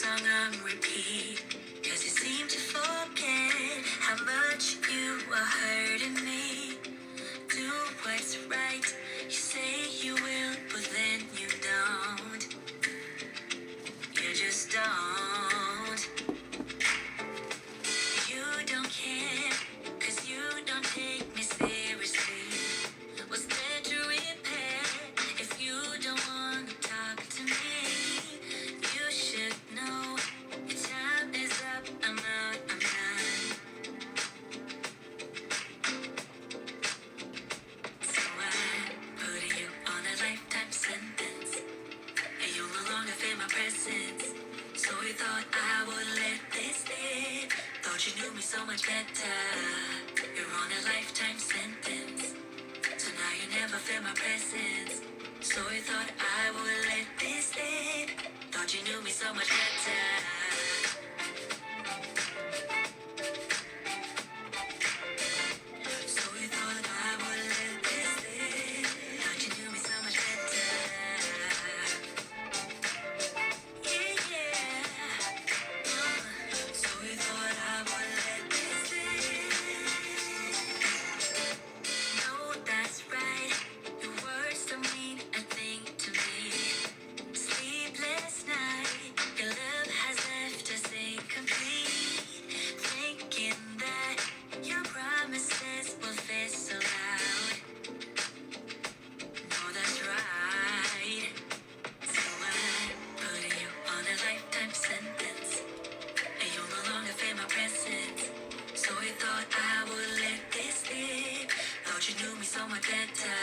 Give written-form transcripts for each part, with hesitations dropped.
song on repeat. Cause you seem to forget how much you are hurting me. Do what's right, you say you will, but then you don't. You just don't. You don't care, cause you don't take me seriously. What's there to repair if you don't wanna talk to me? You should know your time is up. I'm out, I'm done. So I put you on a lifetime sentence, and you'll no longer feel my presence. So you thought I would let this live. Thought you knew me so much better. You're on a lifetime sentence, so now you never feel my presence. So you thought I would let this live. Thought you knew me so much better. So you thought I would let this live. Thought you knew me so much better. Yeah, yeah. So you thought I would let this live. No, that's right. Your words don't mean a thing to me. Sleepless night, your love has left us incomplete. Thinking that your promises will fit so loud. No, that's right. So I put you on a lifetime sentence, and you'll no longer feel my presence. So you thought I would let this live. Thought you knew me so much better.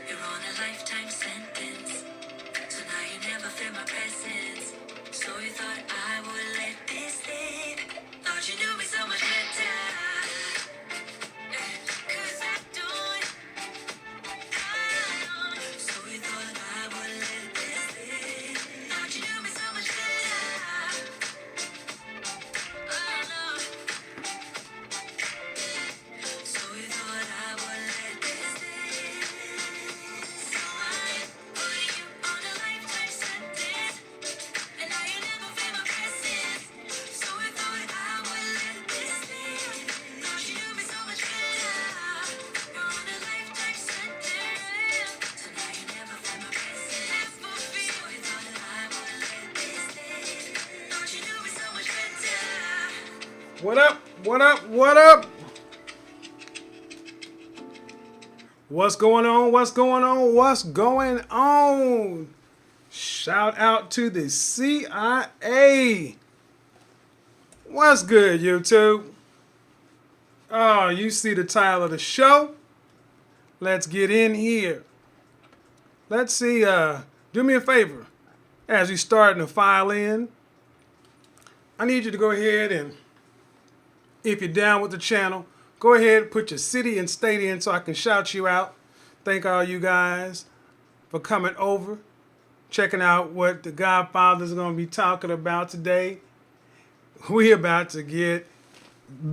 You're on a lifetime sentence, so now you never feel my presence. So you thought I would let this live. Thought you knew me so much better. 'Cause I don't. So you thought I would let this live. Thought you knew me so much better. Oh no. So you thought I would let this live. So I put you on a lifetime sentence, and now you never feel my presence. So you thought I would let this live. Thought you knew me so much better. You're on a lifetime sentence, so now you never feel my presence. So you thought I would let this live. Thought you knew me so much better. What up? What up? What up? What's going on? What's going on? What's going on? Shout out to the CIA. What's good, YouTube? Oh, you see the title of the show? Let's get in here. Let's see. Do me a favor. As we starting to file in, I need you to go ahead and, if you're down with the channel, go ahead and put your city and state in so I can shout you out. Thank all you guys for coming over, checking out what the Godfather's are going to be talking about today. We about to get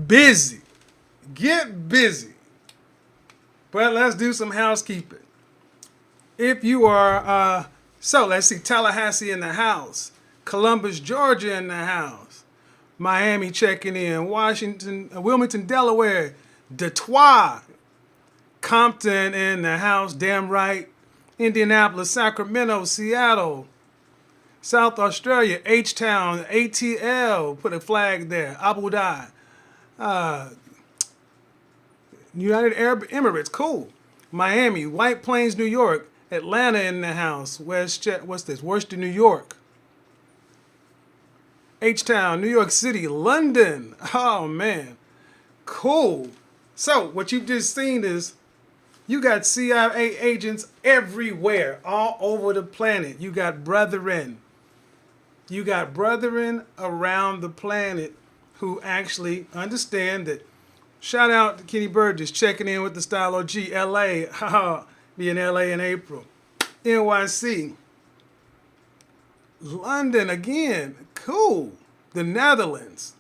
busy. Get busy. But let's do some housekeeping. If you are, let's see, Tallahassee in the house, Columbus, Georgia in the house, Miami checking in, Wilmington, Delaware, Detroit, Compton in the house, damn right, Indianapolis, Sacramento, Seattle, South Australia, H-Town, ATL, put a flag there, Abu Dhabi, United Arab Emirates, cool, Miami, White Plains, New York, Atlanta in the house, Worcester, New York, H-Town, New York City, London. Oh, man. Cool. So, what you've just seen is you got CIA agents everywhere, all over the planet. You got brethren. You got brethren around the planet who actually understand that. Shout out to Kenny Burgess checking in with the Style OG, LA. Be in LA in April. NYC. London again, cool. The Netherlands.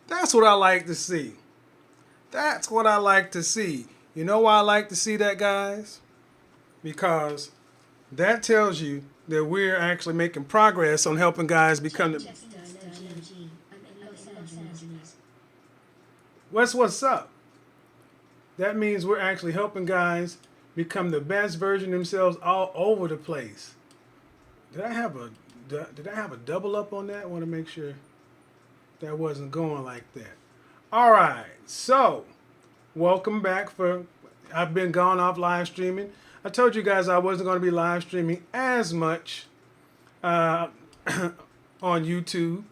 That's what I like to see. That's what I like to see. You know why I like to see that, guys? Because that tells you that we're actually making progress on helping guys become the. What's up? That means we're actually helping guys become the best version of themselves all over the place. Did I have a double up on that? I want to make sure that wasn't going like that. All right, so welcome back. I've been gone off live streaming. I told you guys I wasn't going to be live streaming as much on YouTube.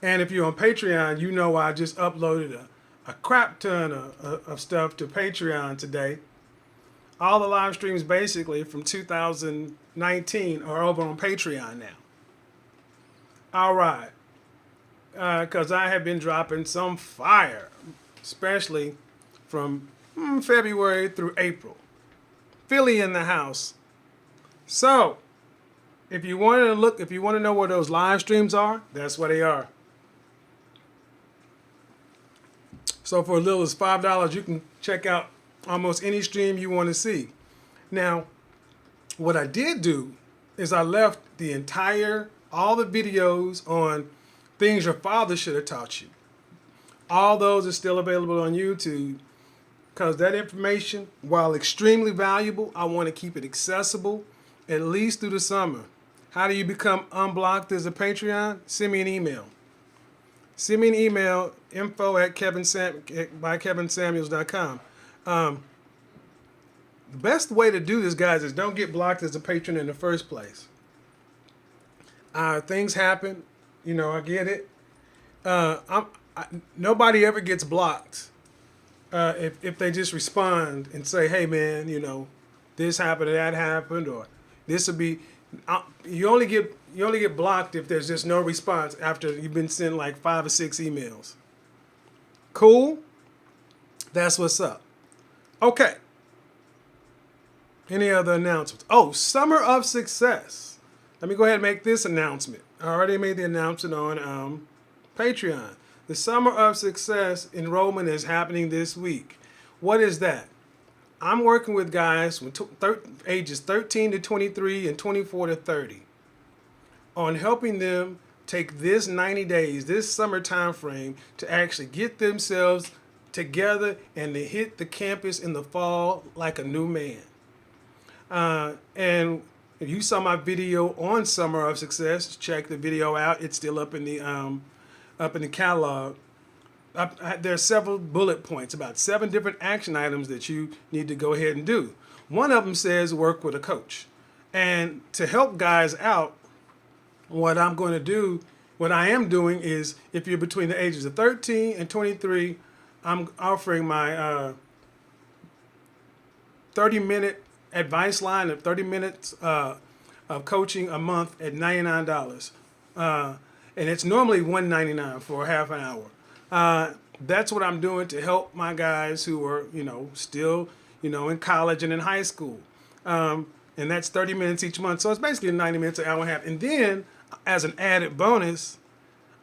And if you're on Patreon, you know I just uploaded a crap ton of stuff to Patreon today. All the live streams basically from 2019 are over on Patreon now. All right. Because I have been dropping some fire, especially from February through April. Philly in the house. So, if you want to know where those live streams are, that's where they are. So for as little as $5, you can check out almost any stream you want to see. Now, what I did do is I left all the videos on things your father should have taught you. All those are still available on YouTube because that information, while extremely valuable, I want to keep it accessible at least through the summer. How do you become unblocked as a Patreon? Send me an email. Send me an email, info@kevinsamuels.com. The best way to do this, guys, is don't get blocked as a patron in the first place. Things happen. I get it. Nobody ever gets blocked if they just respond and say, hey, man, this happened or that happened, or this will be... You only get blocked if there's just no response after you've been sent like 5 or 6 emails. Cool? That's what's up. Okay. Any other announcements? Oh, Summer of Success. Let me go ahead and make this announcement. I already made the announcement on Patreon. The Summer of Success enrollment is happening this week. What is that? I'm working with guys from ages 13 to 23 and 24 to 30 on helping them take this 90 days, this summer time frame, to actually get themselves together and to hit the campus in the fall like a new man. And if you saw my video on Summer of Success, check the video out. It's still up in the catalog. There are several bullet points, about 7 different action items that you need to go ahead and do. One of them says work with a coach. And to help guys out, what I am doing is, if you're between the ages of 13 and 23, I'm offering my 30-minute advice line of 30 minutes of coaching a month at $99. And it's normally $199 for a half an hour. That's what I'm doing to help my guys who are, still, in college and in high school. And that's 30 minutes each month. So it's basically 90 minutes, an hour and a half. And then, as an added bonus,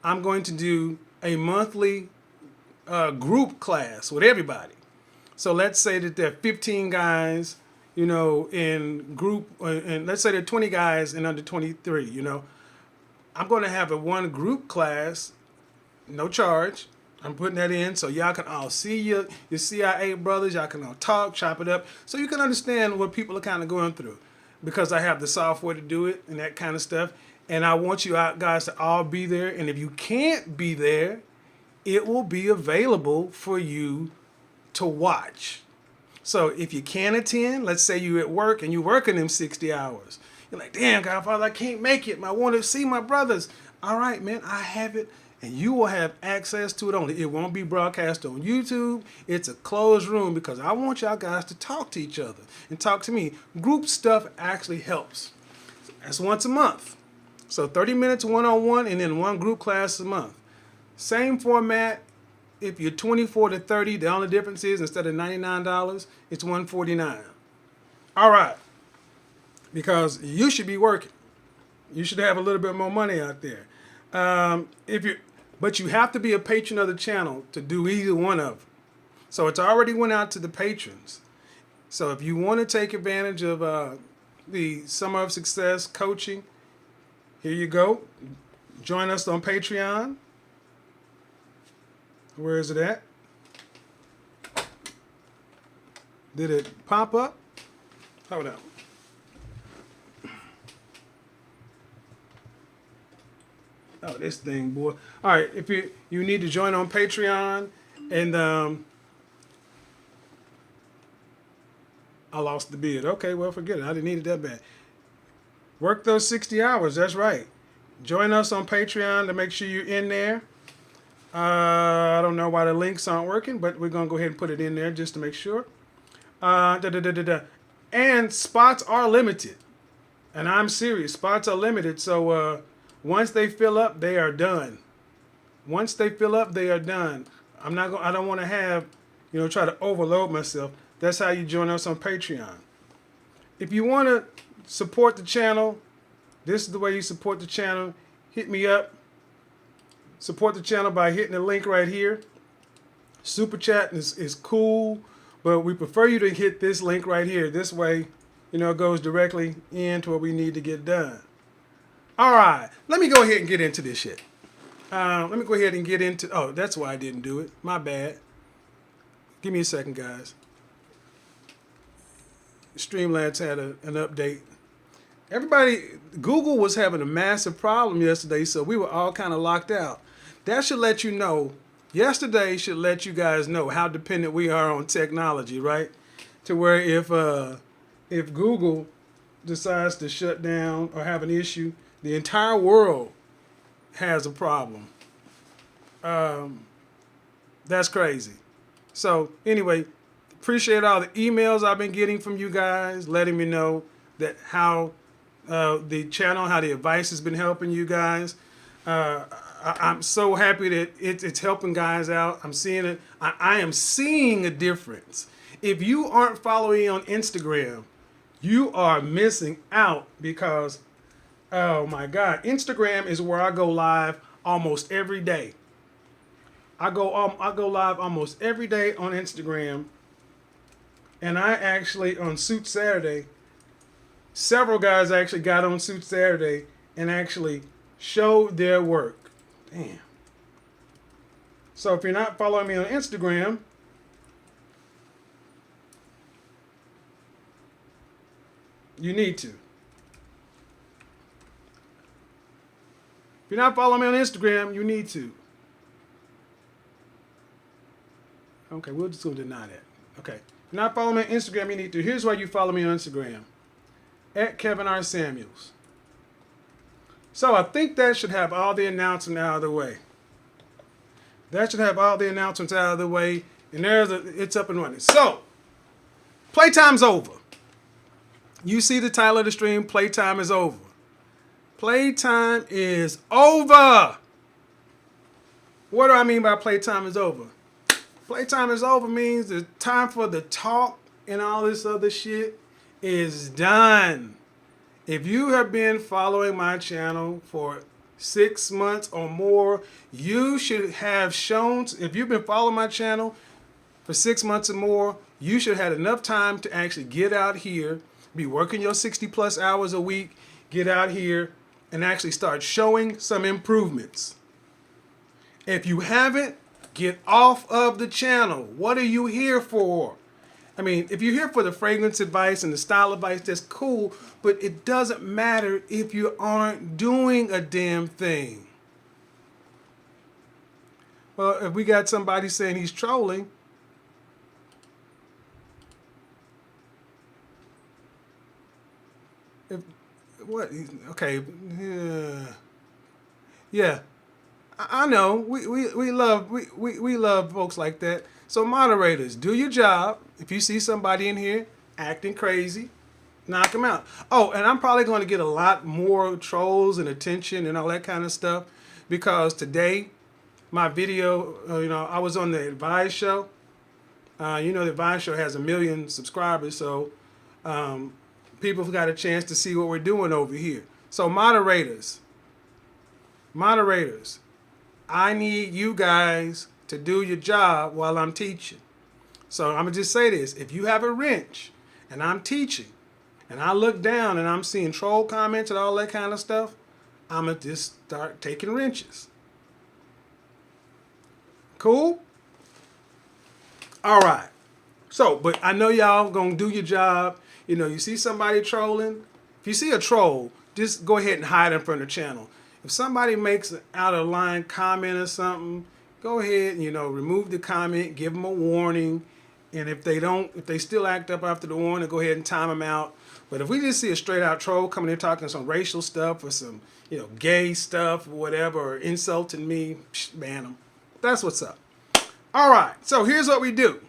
I'm going to do a monthly group class with everybody. So let's say that there are 15 guys, in group, and let's say there are 20 guys and under 23, I'm going to have a one group class, no charge. I'm putting that in so y'all can all see your CIA brothers. Y'all can all talk, chop it up, so you can understand what people are kind of going through. Because I have the software to do it and that kind of stuff. And I want you guys to all be there. And if you can't be there, it will be available for you to watch. So if you can attend, let's say you're at work and you're working them 60 hours. You're like, damn, Godfather, I can't make it. I want to see my brothers. All right, man, I have it. And you will have access to it only. It won't be broadcast on YouTube. It's a closed room because I want y'all guys to talk to each other and talk to me. Group stuff actually helps. That's once a month. So 30 minutes one-on-one and then one group class a month. Same format. If you're 24 to 30, the only difference is instead of $99, it's $149. All right. Because you should be working. You should have a little bit more money out there. But you have to be a patron of the channel to do either one of them. So it's already went out to the patrons. So if you want to take advantage of the Summer of Success coaching. Here you go. Join us on Patreon. Where is it at? Did it pop up? Hold on. Oh, this thing, boy. All right, if you need to join on Patreon, and I lost the bid. Okay, well, forget it. I didn't need it that bad. Work those 60 hours. That's right. Join us on Patreon to make sure you're in there. I don't know why the links aren't working, but we're going to go ahead and put it in there just to make sure. And spots are limited. And I'm serious. Spots are limited. So once they fill up, they are done. Once they fill up, they are done. I don't want to have, try to overload myself. That's how you join us on Patreon. If you want to support the channel, this is the way you support the channel. Hit me up. Support the channel by hitting the link right here. Super chat is cool, but we prefer you to hit this link right here. This way, it goes directly into what we need to get done. All right, let me go ahead and get into this shit. Let me go ahead and get into. Oh, that's why I didn't do it. My bad. Give me a second, guys. Streamlabs had an update. Google was having a massive problem yesterday, so we were all kind of locked out. That should let you know. Yesterday should let you guys know how dependent we are on technology, right? To where if Google decides to shut down or have an issue, the entire world has a problem. That's crazy. So anyway, appreciate all the emails I've been getting from you guys, letting me know that how the channel, how the advice has been helping you guys. I'm so happy that it's helping guys out. I'm seeing it. I am seeing a difference. If you aren't following me on Instagram, you are missing out because, oh my God, Instagram is where I go live almost every day. I go live almost every day on Instagram, and I actually on Suit Saturday, several guys actually got on Suit Saturday and actually showed their work. Damn. So if you're not following me on Instagram, you need to. If you're not following me on Instagram, you need to. Okay, we'll just go deny that. Okay. If you're not following me on Instagram, you need to. Here's why you follow me on Instagram. At Kevin R. Samuels. So I think that should have all the announcements out of the way. That should have all the announcements out of the way. And it's up and running. So, playtime's over. You see the title of the stream, playtime is over. Playtime is over. What do I mean by playtime is over? Playtime is over means the time for the talk and all this other shit is done. If you have been following my channel for 6 months or more, you should have shown, if you've been following my channel for 6 months or more, you should have had enough time to actually get out here, be working your 60 plus hours a week, get out here and actually start showing some improvements. If you haven't, get off of the channel. What are you here for? I mean, if you're here for the fragrance advice and the style advice, that's cool, but it doesn't matter if you aren't doing a damn thing. Well, if we got somebody saying he's trolling, okay, yeah. I know we love folks like that. So moderators, do your job. If you see somebody in here acting crazy, knock them out. Oh, and I'm probably going to get a lot more trolls and attention and all that kind of stuff because today my video, I was on the Advice Show. The Advice Show has 1 million subscribers, so people have got a chance to see what we're doing over here. So moderators, I need you guys to do your job while I'm teaching. So I'm going to just say this. If you have a wrench and I'm teaching and I look down and I'm seeing troll comments and all that kind of stuff, I'm going to just start taking wrenches. Cool? All right. So, but I know y'all going to do your job. You know, you see somebody trolling. If you see a troll, just go ahead and hide them from the channel. If somebody makes an out of line comment or something, go ahead and, remove the comment, give them a warning. And if they still act up after the warning, go ahead and time them out. But if we just see a straight out troll coming in talking some racial stuff or some, gay stuff or whatever, or insulting me, ban them. That's what's up. All right. So here's what we do.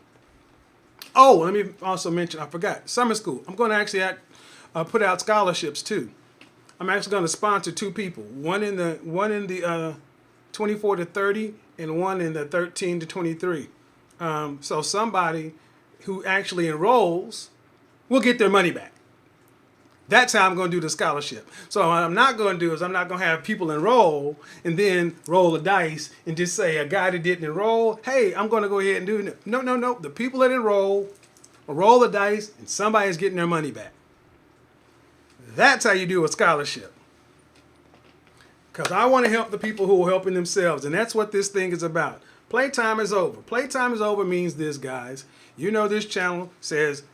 Oh, let me also mention, I forgot, summer school. I'm going to actually put out scholarships too. I'm actually going to sponsor 2 people. One in the 24 to 30 and one in the 13 to 23. So somebody who actually enrolls will get their money back. That's how I'm going to do the scholarship. So what I'm not going to do is I'm not going to have people enroll and then roll the dice and just say a guy that didn't enroll, hey, I'm going to go ahead and do it. No. The people that enroll will roll the dice and somebody's getting their money back. That's how you do a scholarship. Because I want to help the people who are helping themselves. And that's what this thing is about. Playtime is over. Playtime is over means this, guys. This channel says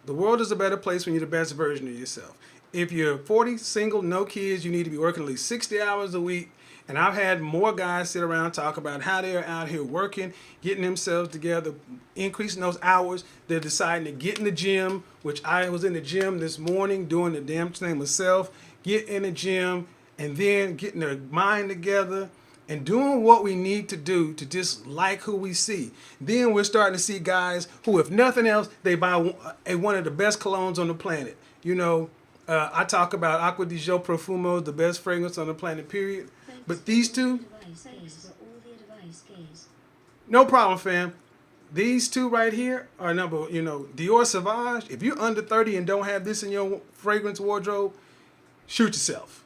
the world is a better place when you're the best version of yourself. If you're 40, single, no kids, you need to be working at least 60 hours a week. And I've had more guys sit around and talk about how they're out here working, getting themselves together, increasing those hours. They're deciding to get in the gym, which I was in the gym this morning doing the damn thing myself. Get in the gym and then getting their mind together and doing what we need to do to just like who we see. Then we're starting to see guys who, if nothing else, they buy one of the best colognes on the planet. I talk about Acqua di Gio Profumo, the best fragrance on the planet, period. But these two, no problem, fam. These two right here are Dior Sauvage. If you're under 30 and don't have this in your fragrance wardrobe, shoot yourself.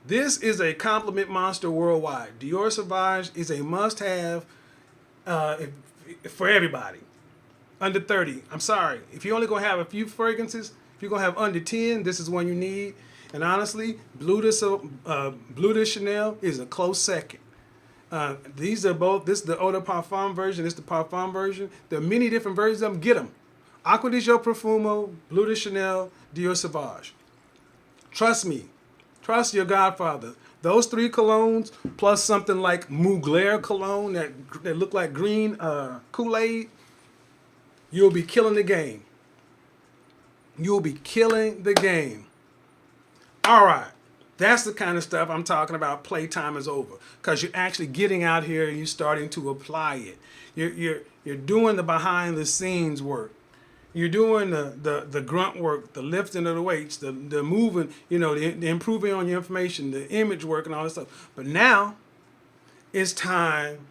This is a compliment monster worldwide. Dior Sauvage is a must-have for everybody. Under 30. I'm sorry. If you're only going to have a few fragrances, if you're going to have under 10, this is one you need. And honestly, Bleu de Chanel is a close second. These are both, this is the Eau de Parfum version, this is the Parfum version. There are many different versions of them. Get them. Acqua di Gio Profumo, Bleu de Chanel, Dior Sauvage. Trust me. Trust your godfather. Those 3 colognes plus something like Mugler cologne that look like green Kool-Aid, you'll be killing the game. You'll be killing the game. All right. That's the kind of stuff I'm talking about. Playtime is over because you're actually getting out here and you're starting to apply it. You're doing the behind the scenes work. You're doing the grunt work, the lifting of the weights, the moving, the improving on your information, the image work and all this stuff. But now it's time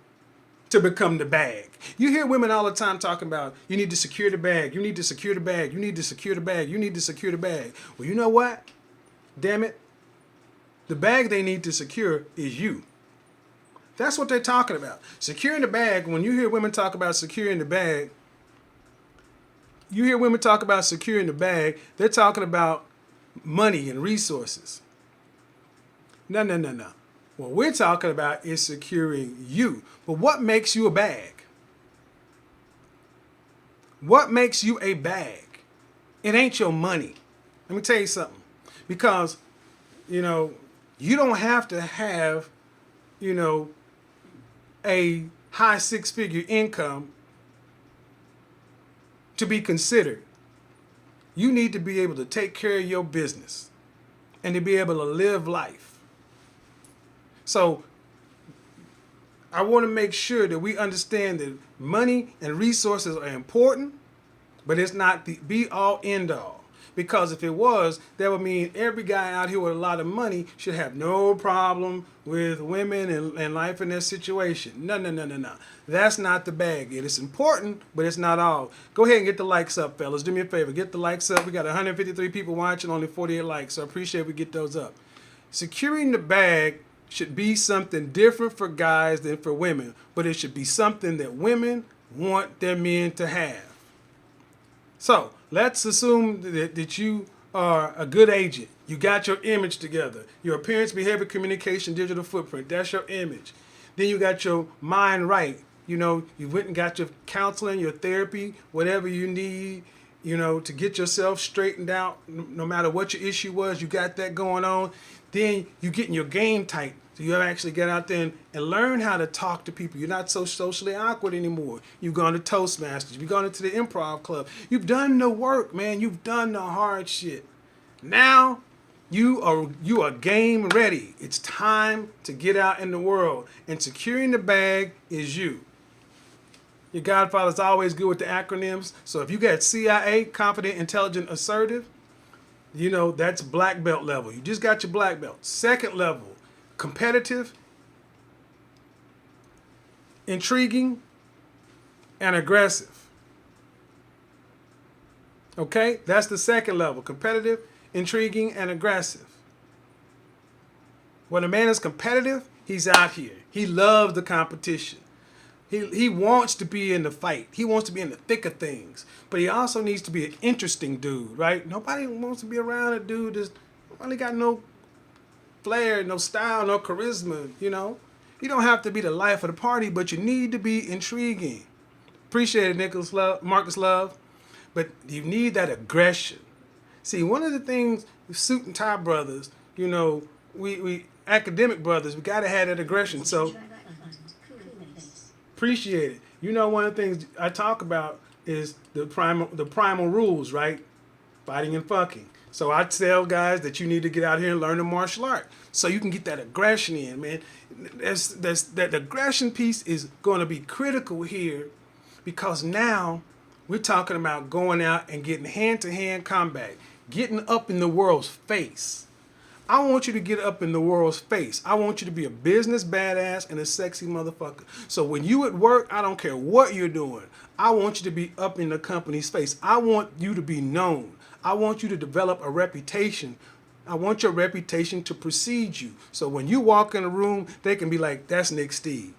to become the bag. You hear women all the time talking about you need to secure the bag, you need to secure the bag, you need to secure the bag, you need to secure the bag. Well, you know what? Damn it. The bag they need to secure is you. That's what they're talking about. Securing the bag, when you hear women talk about securing the bag, they're talking about money and resources. No. What we're talking about is securing you. But what makes you a bag? What makes you a bag? It ain't your money. Let me tell you something. Because, you don't have to have, a high 6-figure income to be considered. You need to be able to take care of your business and to be able to live life. So I want to make sure that we understand that money and resources are important, but it's not the be-all, end-all. Because if it was, that would mean every guy out here with a lot of money should have no problem with women and life in their situation. No. That's not the bag. It is important, but it's not all. Go ahead and get the likes up, fellas. Do me a favor. Get the likes up. We got 153 people watching, only 48 likes, so I appreciate we get those up. Securing the bag should be something different for guys than for women, but it should be something that women want their men to have. So let's assume that you are a good agent. You got your image together. Your appearance, behavior, communication, digital footprint. That's your image. Then you got your mind right. You know, you went and got your counseling, your therapy, whatever you need, you know, to get yourself straightened out. No matter what your issue was, you got that going on. Then you getting your game tight. So you actually get out there and learn how to talk to people. You're not so socially awkward anymore. You've gone to Toastmasters. You've gone into the improv club. You've done the work, man. You've done the hard shit. Now you are game ready. It's time to get out in the world. And securing the bag is you. Your godfather's always good with the acronyms. So if you got CIA, confident, intelligent, assertive, you know, that's black belt level. You just got your black belt. Second level, competitive, intriguing, and aggressive. Okay? That's the second level. Competitive, intriguing, and aggressive. When a man is competitive, he's out here. He loves the competition. He wants to be in the fight. He wants to be in the thick of things. But he also needs to be an interesting dude, right? Nobody wants to be around a dude that's really got no flair, no style, no charisma, you know? You don't have to be the life of the party, but you need to be intriguing. Appreciate it, Marcus Love. But you need that aggression. See, one of the things, suit and tie brothers, you know, we academic brothers, we got to have that aggression. So, appreciate it. You know, one of the things I talk about is the primal rules, right? Fighting and fucking. So I tell guys that you need to get out here and learn the martial art so you can get that aggression in, man. That aggression piece is going to be critical here because now we're talking about going out and getting hand-to-hand combat, getting up in the world's face. I want you to get up in the world's face. I want you to be a business badass and a sexy motherfucker. So when you at work, I don't care what you're doing. I want you to be up in the company's face. I want you to be known. I want you to develop a reputation. I want your reputation to precede you. So when you walk in a room, they can be like, that's Nick Steed.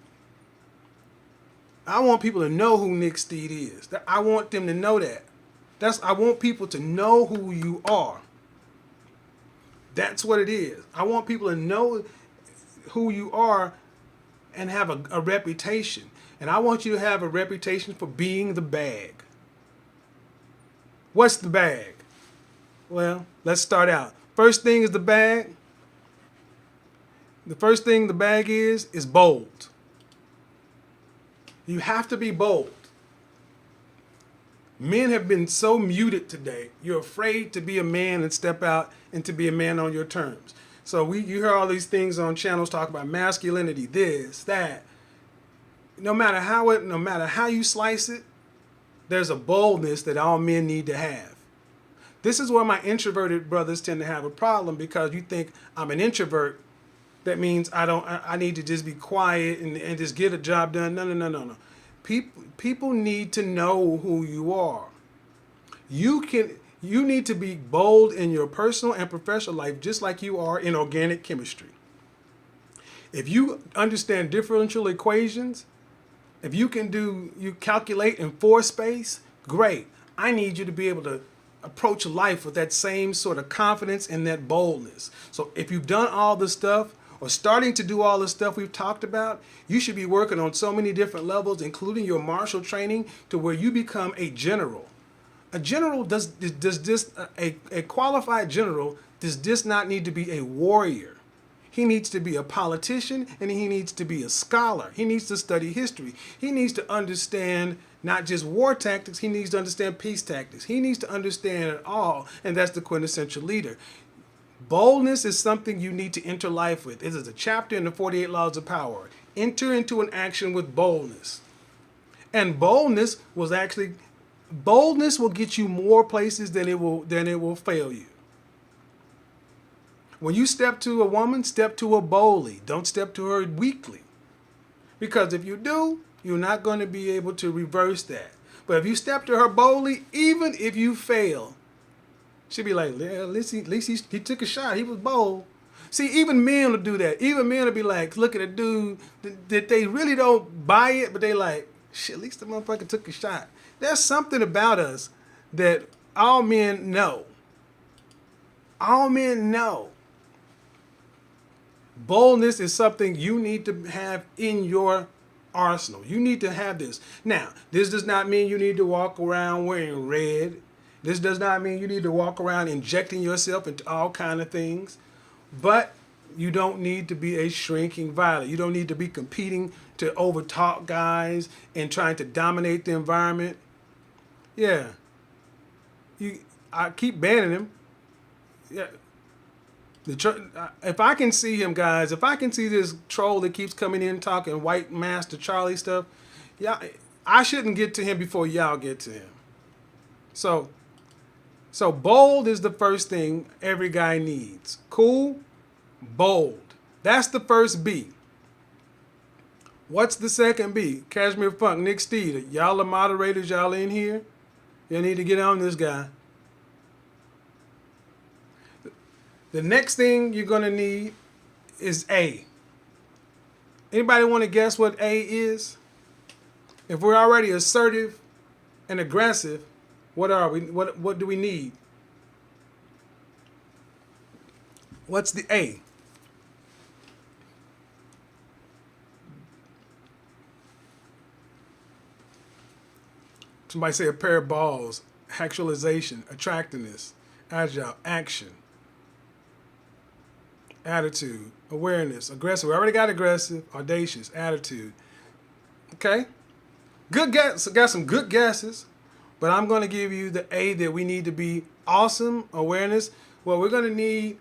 I want people to know who Nick Steed is. I want them to know that. I want people to know who you are. That's what it is. I want people to know who you are and have a reputation. And I want you to have a reputation for being the bag. What's the bag? Well, let's start out. First thing is the bag. The first thing the bag is bold. You have to be bold. Men have been so muted today. You're afraid to be a man and step out and to be a man on your terms. So you hear all these things on channels talk about masculinity, this, that. No matter how you slice it, there's a boldness that all men need to have. This is where my introverted brothers tend to have a problem because you think I'm an introvert. That means I need to just be quiet and just get a job done. No. People need to know who you are. You need to be bold in your personal and professional life just like you are in organic chemistry. If you understand differential equations, if you calculate in 4 space, great. I need you to be able to approach life with that same sort of confidence and that boldness. So if you've done all the stuff or starting to do all the stuff we've talked about, you should be working on so many different levels, including your martial training, to where you become a general. A general a qualified general does not need to be a warrior. He needs to be a politician and he needs to be a scholar. He needs to study history. He needs to understand not just war tactics, he needs to understand peace tactics. He needs to understand it all, and that's the quintessential leader. Boldness is something you need to enter life with. It is a chapter in the 48 Laws of Power. Enter into an action with boldness. And boldness will get you more places than it will fail you. When you step to a woman, step to her boldly. Don't step to her weakly. Because if you do, you're not going to be able to reverse that. But if you step to her boldly, even if you fail, she'll be like, yeah, at least he took a shot. He was bold. See, even men will do that. Even men will be like, look at a dude that they really don't buy it, but they like, shit, at least the motherfucker took a shot. There's something about us that all men know. All men know boldness is something you need to have in your arsenal. You need to have this. Now, this does not mean you need to walk around wearing red. This does not mean you need to walk around injecting yourself into all kind of things. But you don't need to be a shrinking violet. You don't need to be competing to overtalk guys and trying to dominate the environment. Yeah. I keep banning him. Yeah. If I can see him, guys, if I can see this troll that keeps coming in talking white Master Charlie stuff, yeah, I shouldn't get to him before y'all get to him. So bold is the first thing every guy needs. Cool, bold. That's the first B. What's the second B? Cashmere Funk, Nick Steed. Y'all are moderators. Y'all in here. You need to get on this guy. The next thing you're going to need is A. Anybody want to guess what A is? If we're already assertive and aggressive, what are we? What do we need? What's the A? Somebody say a pair of balls. Actualization, attractiveness, agile, action, attitude, awareness, aggressive. We already got aggressive, audacious, attitude. Okay? Good guess. Got some good guesses. But I'm going to give you the A that we need to be awesome, awareness. Well, we're going to need,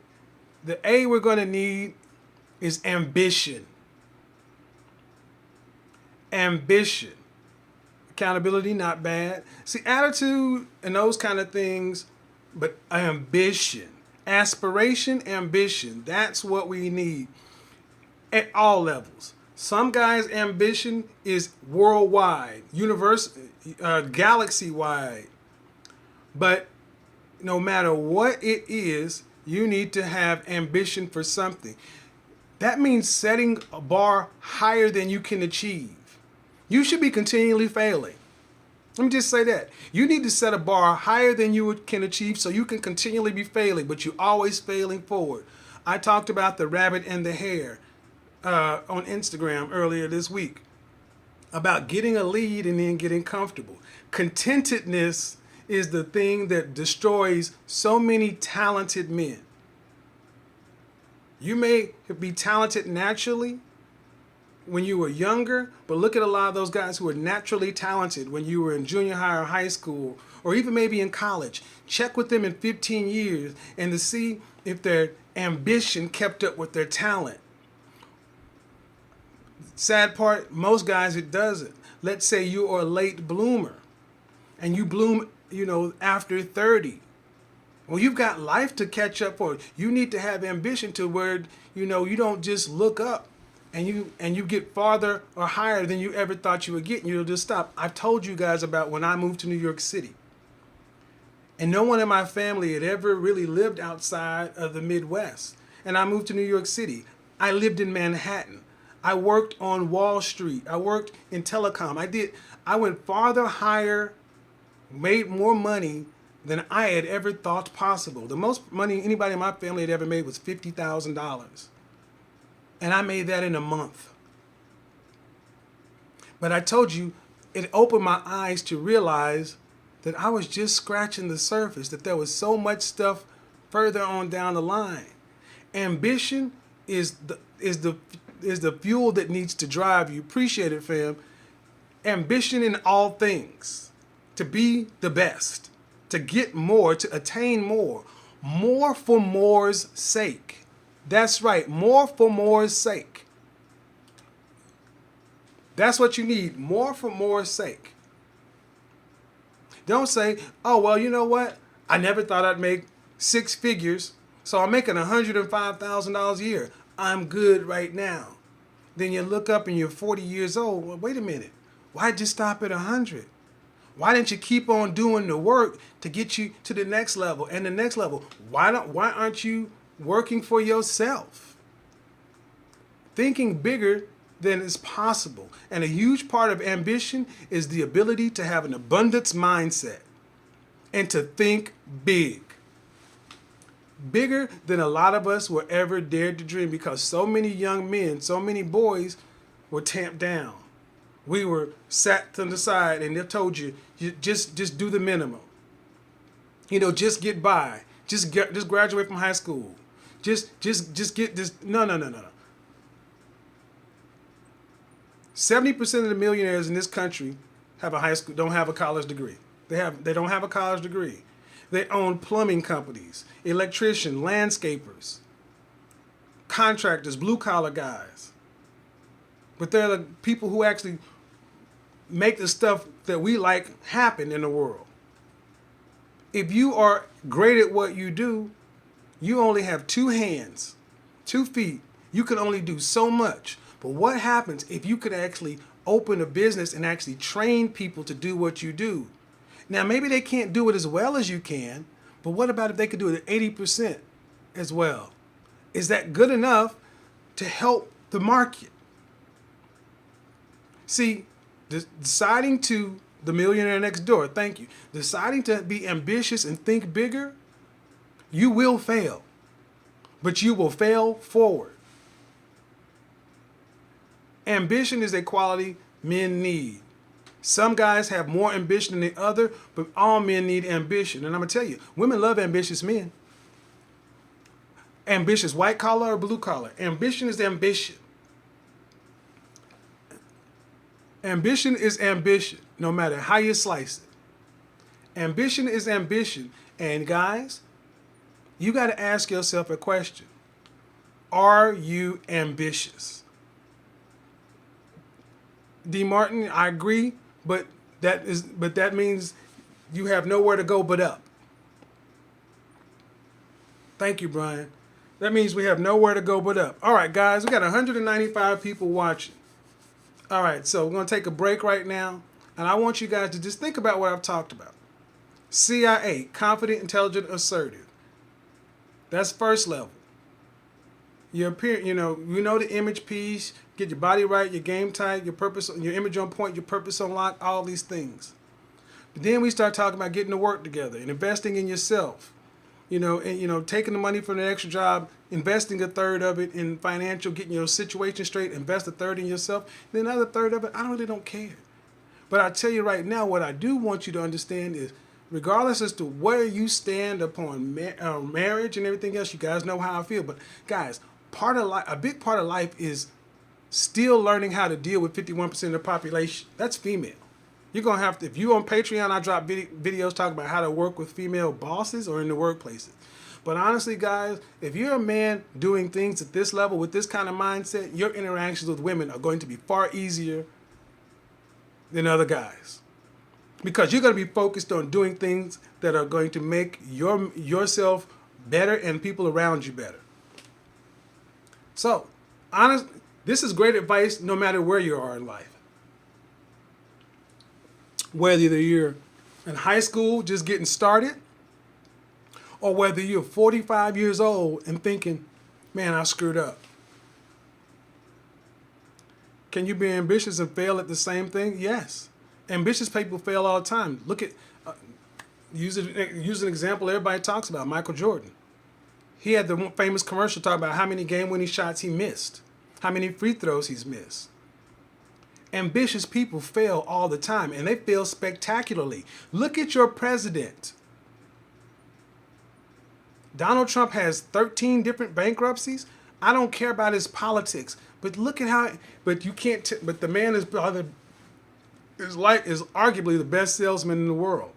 the A we're going to need is ambition. Ambition. Accountability, not bad. See, attitude and those kind of things, but ambition. Aspiration, ambition. That's what we need at all levels. Some guys' ambition is worldwide, galaxy-wide. But no matter what it is, you need to have ambition for something. That means setting a bar higher than you can achieve. You should be continually failing. Let me just say that. You need to set a bar higher than you can achieve so you can continually be failing, but you're always failing forward. I talked about the rabbit and the hare on Instagram earlier this week about getting a lead and then getting comfortable. Contentedness is the thing that destroys so many talented men. You may be talented naturally when you were younger, but look at a lot of those guys who were naturally talented when you were in junior high or high school, or even maybe in college. Check with them in 15 years and to see if their ambition kept up with their talent. Sad part, most guys it doesn't. Let's say you are a late bloomer and you bloom, after 30. Well, you've got life to catch up for. You need to have ambition to where, you don't just look up and you get farther or higher than you ever thought you would get, and you'll just stop. I've told you guys about when I moved to New York City. And no one in my family had ever really lived outside of the Midwest. And I moved to New York City. I lived in Manhattan. I worked on Wall Street. I worked in telecom. I went farther, higher, made more money than I had ever thought possible. The most money anybody in my family had ever made was $50,000. And I made that in a month. But I told you, it opened my eyes to realize that I was just scratching the surface, that there was so much stuff further on down the line. Ambition is the fuel that needs to drive you. Appreciate it, fam. Ambition in all things. To be the best. To get more, to attain more. More for more's sake. That's right, more for more's sake. That's what you need, more for more's sake. Don't say, oh, well, you know what? I never thought I'd make 6 figures, so I'm making $105,000 a year. I'm good right now. Then you look up and you're 40 years old. Well, wait a minute. Why'd you stop at 100? Why didn't you keep on doing the work to get you to the next level and the next level? Why aren't you working for yourself? Thinking bigger than is possible. And a huge part of ambition is the ability to have an abundance mindset and to think big. bigger than a lot of us were ever dared to dream, because so many young men, so many boys were tamped down. We were sat to the side and they told you, just do the minimum. Just get by. Just graduate from high school. Just get this. No. 70% of the millionaires in this country don't have a college degree. They don't have a college degree. They own plumbing companies, electricians, landscapers, contractors, blue collar guys. But they're the people who actually make the stuff that we like happen in the world. If you are great at what you do, you only have 2 hands, 2 feet. You can only do so much. But what happens if you could actually open a business and actually train people to do what you do? Now, maybe they can't do it as well as you can, but what about if they could do it at 80% as well? Is that good enough to help the market? See, deciding to the millionaire next door, thank you. Deciding to be ambitious and think bigger, you will fail, but you will fail forward. Ambition is a quality men need. Some guys have more ambition than the other, but all men need ambition. And I'm going to tell you, women love ambitious men. Ambitious, white collar or blue collar. Ambition is ambition. Ambition is ambition, no matter how you slice it. Ambition is ambition. And guys, you got to ask yourself a question. Are you ambitious? D. Martin, I agree, but that means you have nowhere to go but up. Thank you, Brian. That means we have nowhere to go but up. All right, guys, we got 195 people watching. All right, so we're going to take a break right now, and I want you guys to just think about what I've talked about. CIA, confident, intelligent, assertive. That's first level. Your appearance, you know the image piece, get your body right, your game tight, your purpose, your image on point, your purpose on lock, all these things. But then we start talking about getting to work together and investing in yourself. Taking the money from the extra job, investing a third of it in financial, getting your situation straight, invest a third in yourself, then another third of it, I really don't care. But I tell you right now, what I do want you to understand is, regardless as to where you stand upon marriage and everything else, you guys know how I feel. But guys, a big part of life is still learning how to deal with 51% of the population. That's female. You're going to have to, if you're on Patreon, I drop videos talking about how to work with female bosses or in the workplaces. But honestly, guys, if you're a man doing things at this level with this kind of mindset, your interactions with women are going to be far easier than other guys. Because you're going to be focused on doing things that are going to make yourself better and people around you better. So, honestly, this is great advice no matter where you are in life. Whether you're in high school just getting started, or whether you're 45 years old and thinking, man, I screwed up. Can you be ambitious and fail at the same thing? Yes. Ambitious people fail all the time. Look at, use an example everybody talks about, Michael Jordan. He had the famous commercial talking about how many game-winning shots he missed, how many free throws he's missed. Ambitious people fail all the time, and they fail spectacularly. Look at your president. Donald Trump has 13 different bankruptcies. I don't care about his politics, but look at how. But you can't. But the man is arguably the best salesman in the world.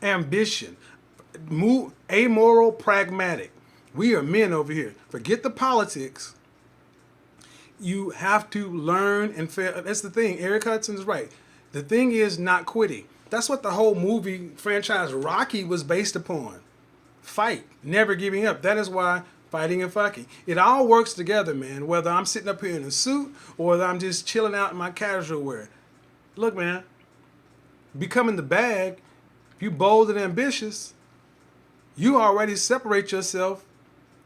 Ambition, amoral, pragmatic. We are men over here. Forget the politics. You have to learn and fail. That's the thing. Eric Hudson is right. The thing is not quitting. That's what the whole movie franchise Rocky was based upon. Fight, never giving up. That is why fighting and fucking. It all works together, man. Whether I'm sitting up here in a suit or whether I'm just chilling out in my casual wear. Look, man, becoming the bag, if you bold and ambitious, you already separate yourself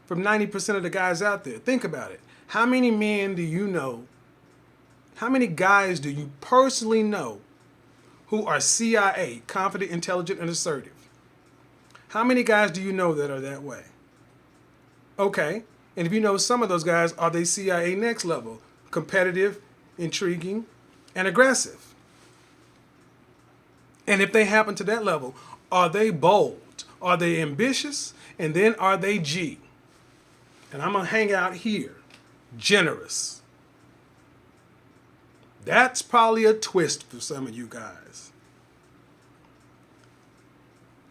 from 90% of the guys out there. Think about it. How many men do you know? How many guys do you personally know who are CIA, confident, intelligent, and assertive? How many guys do you know that are that way? Okay. And if you know some of those guys, are they CIA next level? Competitive, intriguing, and aggressive. And if they happen to that level, are they bold? Are they ambitious? And then are they G? And I'm going to hang out here. Generous. That's probably a twist for some of you guys.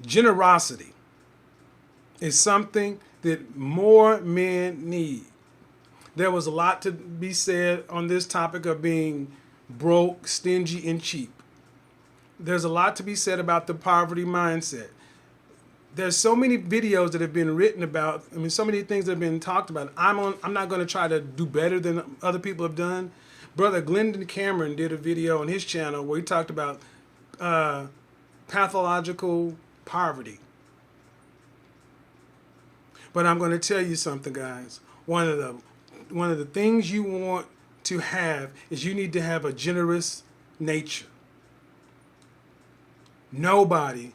Generosity is something that more men need. There was a lot to be said on this topic of being broke, stingy, and cheap. There's a lot to be said about the poverty mindset. There's so many videos that have been written about. I mean, so many things that have been talked about. I'm not going to try to do better than other people have done. Brother Glendon Cameron did a video on his channel where he talked about pathological poverty. But I'm going to tell you something, guys. One of the things you want to have is you need to have a generous nature. Nobody.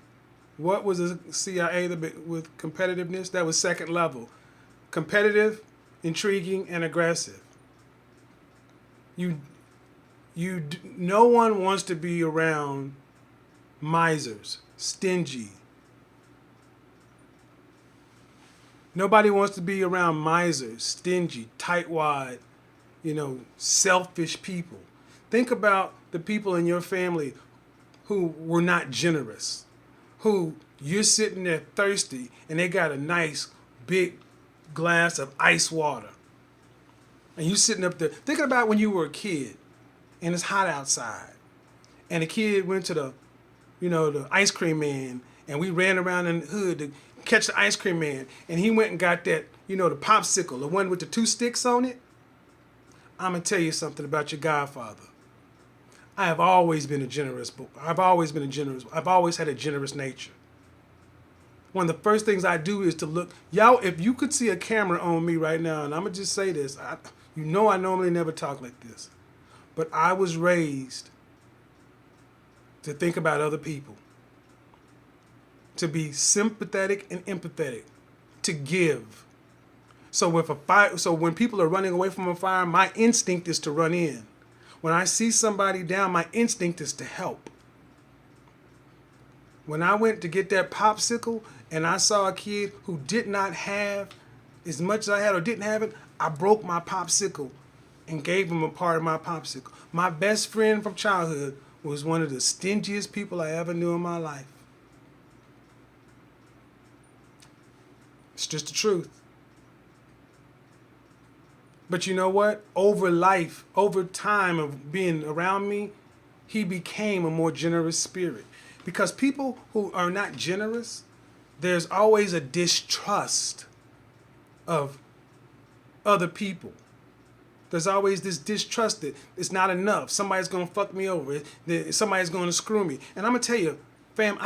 What was the CIA with competitiveness? That was second level. Competitive, intriguing, and aggressive. No one wants to be around misers, stingy. Nobody wants to be around misers, stingy, tightwad, selfish people. Think about the people in your family who were not generous, who you're sitting there thirsty and they got a nice big glass of ice water. And you sitting up there thinking about when you were a kid and it's hot outside. And the kid went to the ice cream man and we ran around in the hood to catch the ice cream man. And he went and got that, the popsicle, the one with the 2 sticks on it. I'm going to tell you something about your godfather. I have always been a generous boy. I've always had a generous nature. One of the first things I do is to look. Y'all, if you could see a camera on me right now, and I'm going to just say this. I normally never talk like this. But I was raised to think about other people. To be sympathetic and empathetic. To give. So when people are running away from a fire, my instinct is to run in. When I see somebody down, my instinct is to help. When I went to get that popsicle and I saw a kid who did not have as much as I had or didn't have it, I broke my popsicle and gave him a part of my popsicle. My best friend from childhood was one of the stingiest people I ever knew in my life. It's just the truth. But you know what? Over time of being around me, he became a more generous spirit. Because people who are not generous, there's always a distrust of other people. There's always this distrust that it's not enough. Somebody's going to fuck me over. Somebody's going to screw me. And I'm going to tell you, fam,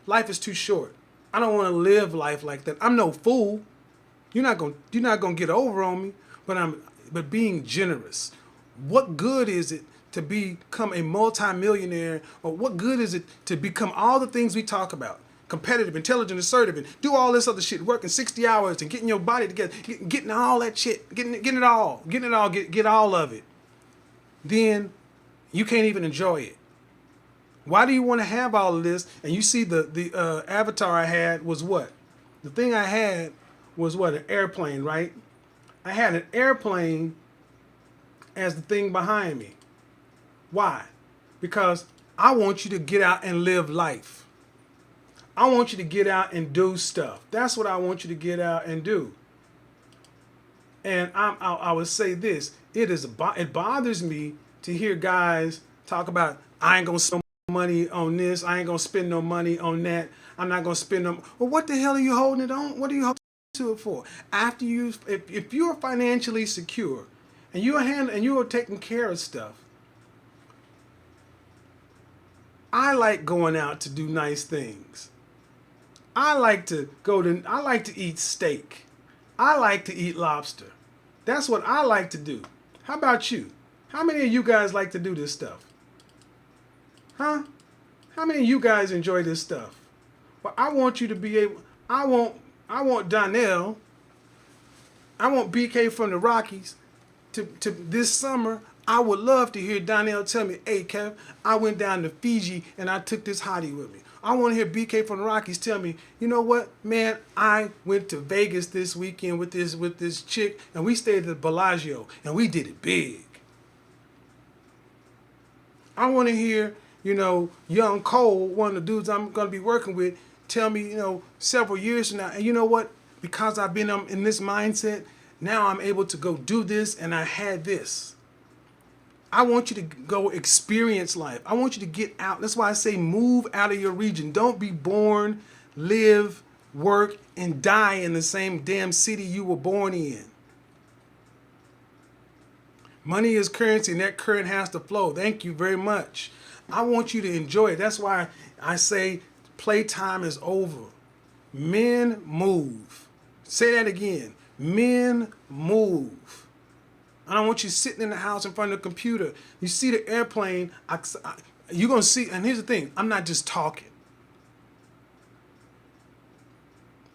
life is too short. I don't want to live life like that. I'm no fool. You're not going to get over on me. But being generous. What good is it to become a multimillionaire, or what good is it to become all the things we talk about? Competitive, intelligent, assertive, and do all this other shit, working 60 hours and getting your body together, getting all that shit, getting it all, get all of it. Then you can't even enjoy it. Why do you want to have all of this? And you see the avatar I had was what? The thing I had was what? An airplane, right? I had an airplane as the thing behind me. Why? Because I want you to get out and live life. I want you to get out and do stuff. That's what I want you to get out and do. And I would say this. It bothers me to hear guys talk about, I ain't going to spend money on this. I ain't going to spend no money on that. I'm not going to spend no. Well, what the hell are you holding it on? What are you holding to it for? After if you're financially secure and you are taking care of stuff, I like going out to do nice things. I like to eat steak. I like to eat lobster. That's what I like to do. How about you? How many of you guys like to do this stuff? Huh? How many of you guys enjoy this stuff? Well, I want you to be able, I want Donnell, I want BK from the Rockies to this summer. I would love to hear Donnell tell me, hey Kev, I went down to Fiji and I took this hottie with me. I want to hear BK from the Rockies tell me, you know what, man, I went to Vegas this weekend with this chick and we stayed at the Bellagio and we did it big. I want to hear, young Cole, one of the dudes I'm going to be working with, tell me, several years from now, and you know what? Because I've been in this mindset, now I'm able to go do this and I had this. I want you to go experience life. I want you to get out. That's why I say move out of your region. Don't be born, live, work, and die in the same damn city you were born in. Money is currency and that current has to flow. Thank you very much. I want you to enjoy it. That's why I say playtime is over. Men move. Say that again. Men move. I don't want you sitting in the house in front of the computer. You see the airplane, you're going to see, and here's the thing, I'm not just talking.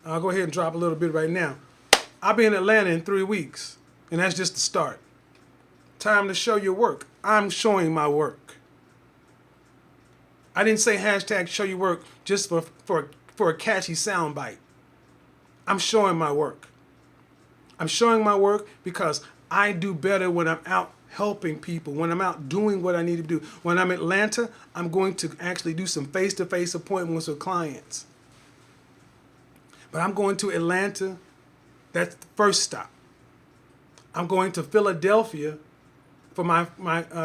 I'll go ahead and drop a little bit right now. I'll be in Atlanta in 3 weeks, and that's just the start. Time to show your work. I'm showing my work. I didn't say hashtag show your work just for a catchy soundbite. I'm showing my work. I'm showing my work because I do better when I'm out helping people, when I'm out doing what I need to do. When I'm in Atlanta, I'm going to actually do some face-to-face appointments with clients. But I'm going to Atlanta, that's the first stop. I'm going to Philadelphia for my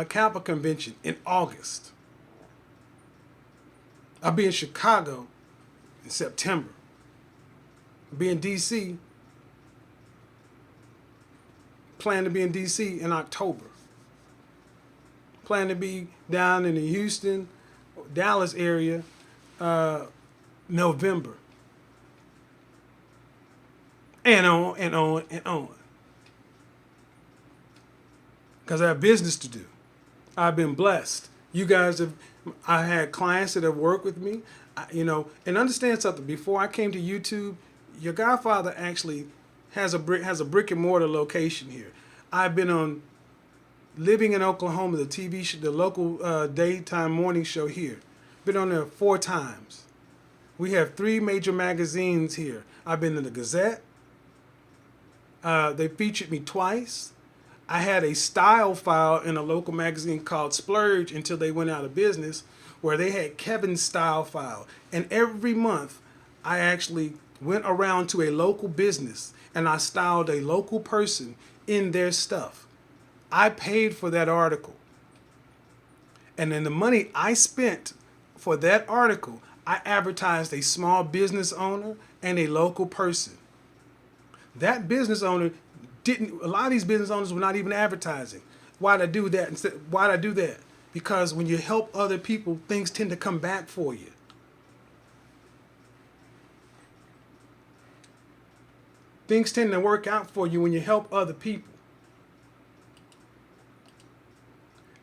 Kappa convention in August. I'll be in Chicago in September. I'll be in D.C., plan to be in D.C. in October. Plan to be down in the Houston, Dallas area, November. And on and on and on. Because I have business to do. I've been blessed. You guys I had clients that have worked with me, and understand something. Before I came to YouTube, your godfather actually has a brick and mortar location here. I've been on Living in Oklahoma, the TV show, the local daytime morning show here. Been on there 4 times. We have 3 major magazines here. I've been in the Gazette. They featured me twice. I had a style file in a local magazine called Splurge until they went out of business, where they had Kevin's style file. And every month, I actually went around to a local business and I styled a local person in their stuff. I paid for that article. And then the money I spent for that article, I advertised a small business owner and a local person. That business owner a lot of these business owners were not even advertising. Why'd I do that? Why'd I do that? Because when you help other people, things tend to come back for you. Things tend to work out for you when you help other people.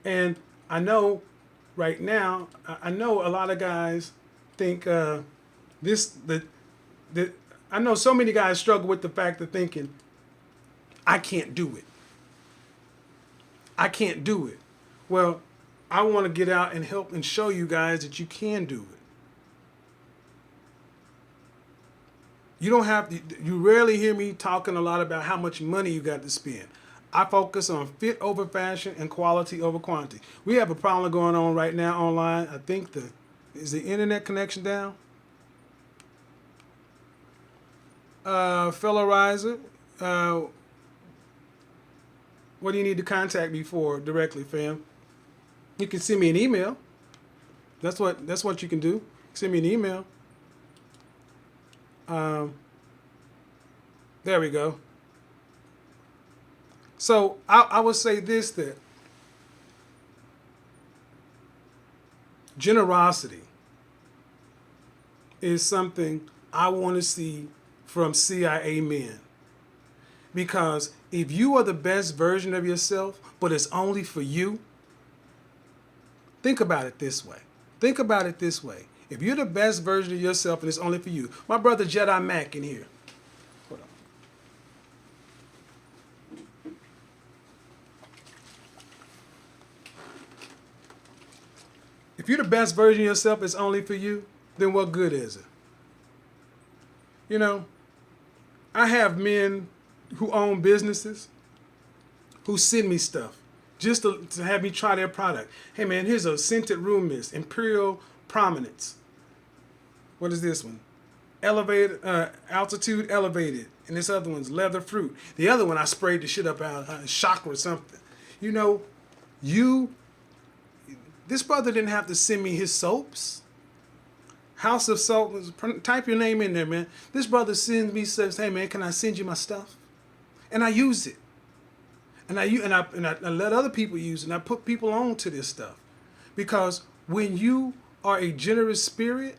And I know right now, I know a lot of guys think I know so many guys struggle with the fact of thinking, I can't do it. I can't do it. Well, I want to get out and help and show you guys that you can do it. You don't have to, you rarely hear me talking a lot about how much money you got to spend. I focus on fit over fashion and quality over quantity. We have a problem going on right now online. I think is the internet connection down? Fellow Riser, what do you need to contact me for directly, fam? You can send me an email. That's what you can do. Send me an email. There we go. So I would say this, that generosity is something I want to see from CIA men. Because if you are the best version of yourself, but it's only for you, think about it this way. Think about it this way. If you're the best version of yourself and it's only for you. My brother Jedi Mac in here. Hold on. If you're the best version of yourself, it's only for you, then what good is it? You know, I have men who own businesses who send me stuff just to have me try their product. Hey man, here's a scented room mist, Imperial Prominence. What is this one? Elevated, altitude elevated. And this other one's leather fruit. The other one I sprayed the shit up out, chakra or something. You know, this brother didn't have to send me his soaps. House of Soap, type your name in there, man. This brother sends me, says, hey man, can I send you my stuff? And I use it. And I let other people use it, and I put people on to this stuff. Because when you are a generous spirit,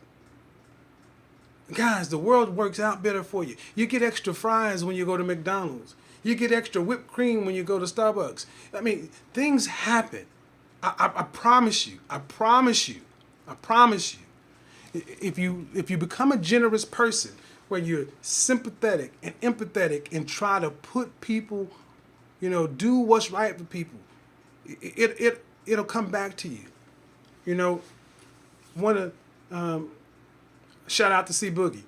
guys, the world works out better for you. You get extra fries when you go to McDonald's. You get extra whipped cream when you go to Starbucks. I mean, things happen. I promise you. I promise you. I promise you. If you become a generous person where you're sympathetic and empathetic and try to put people, you know, do what's right for people, it'll come back to you. You know, shout out to C Boogie.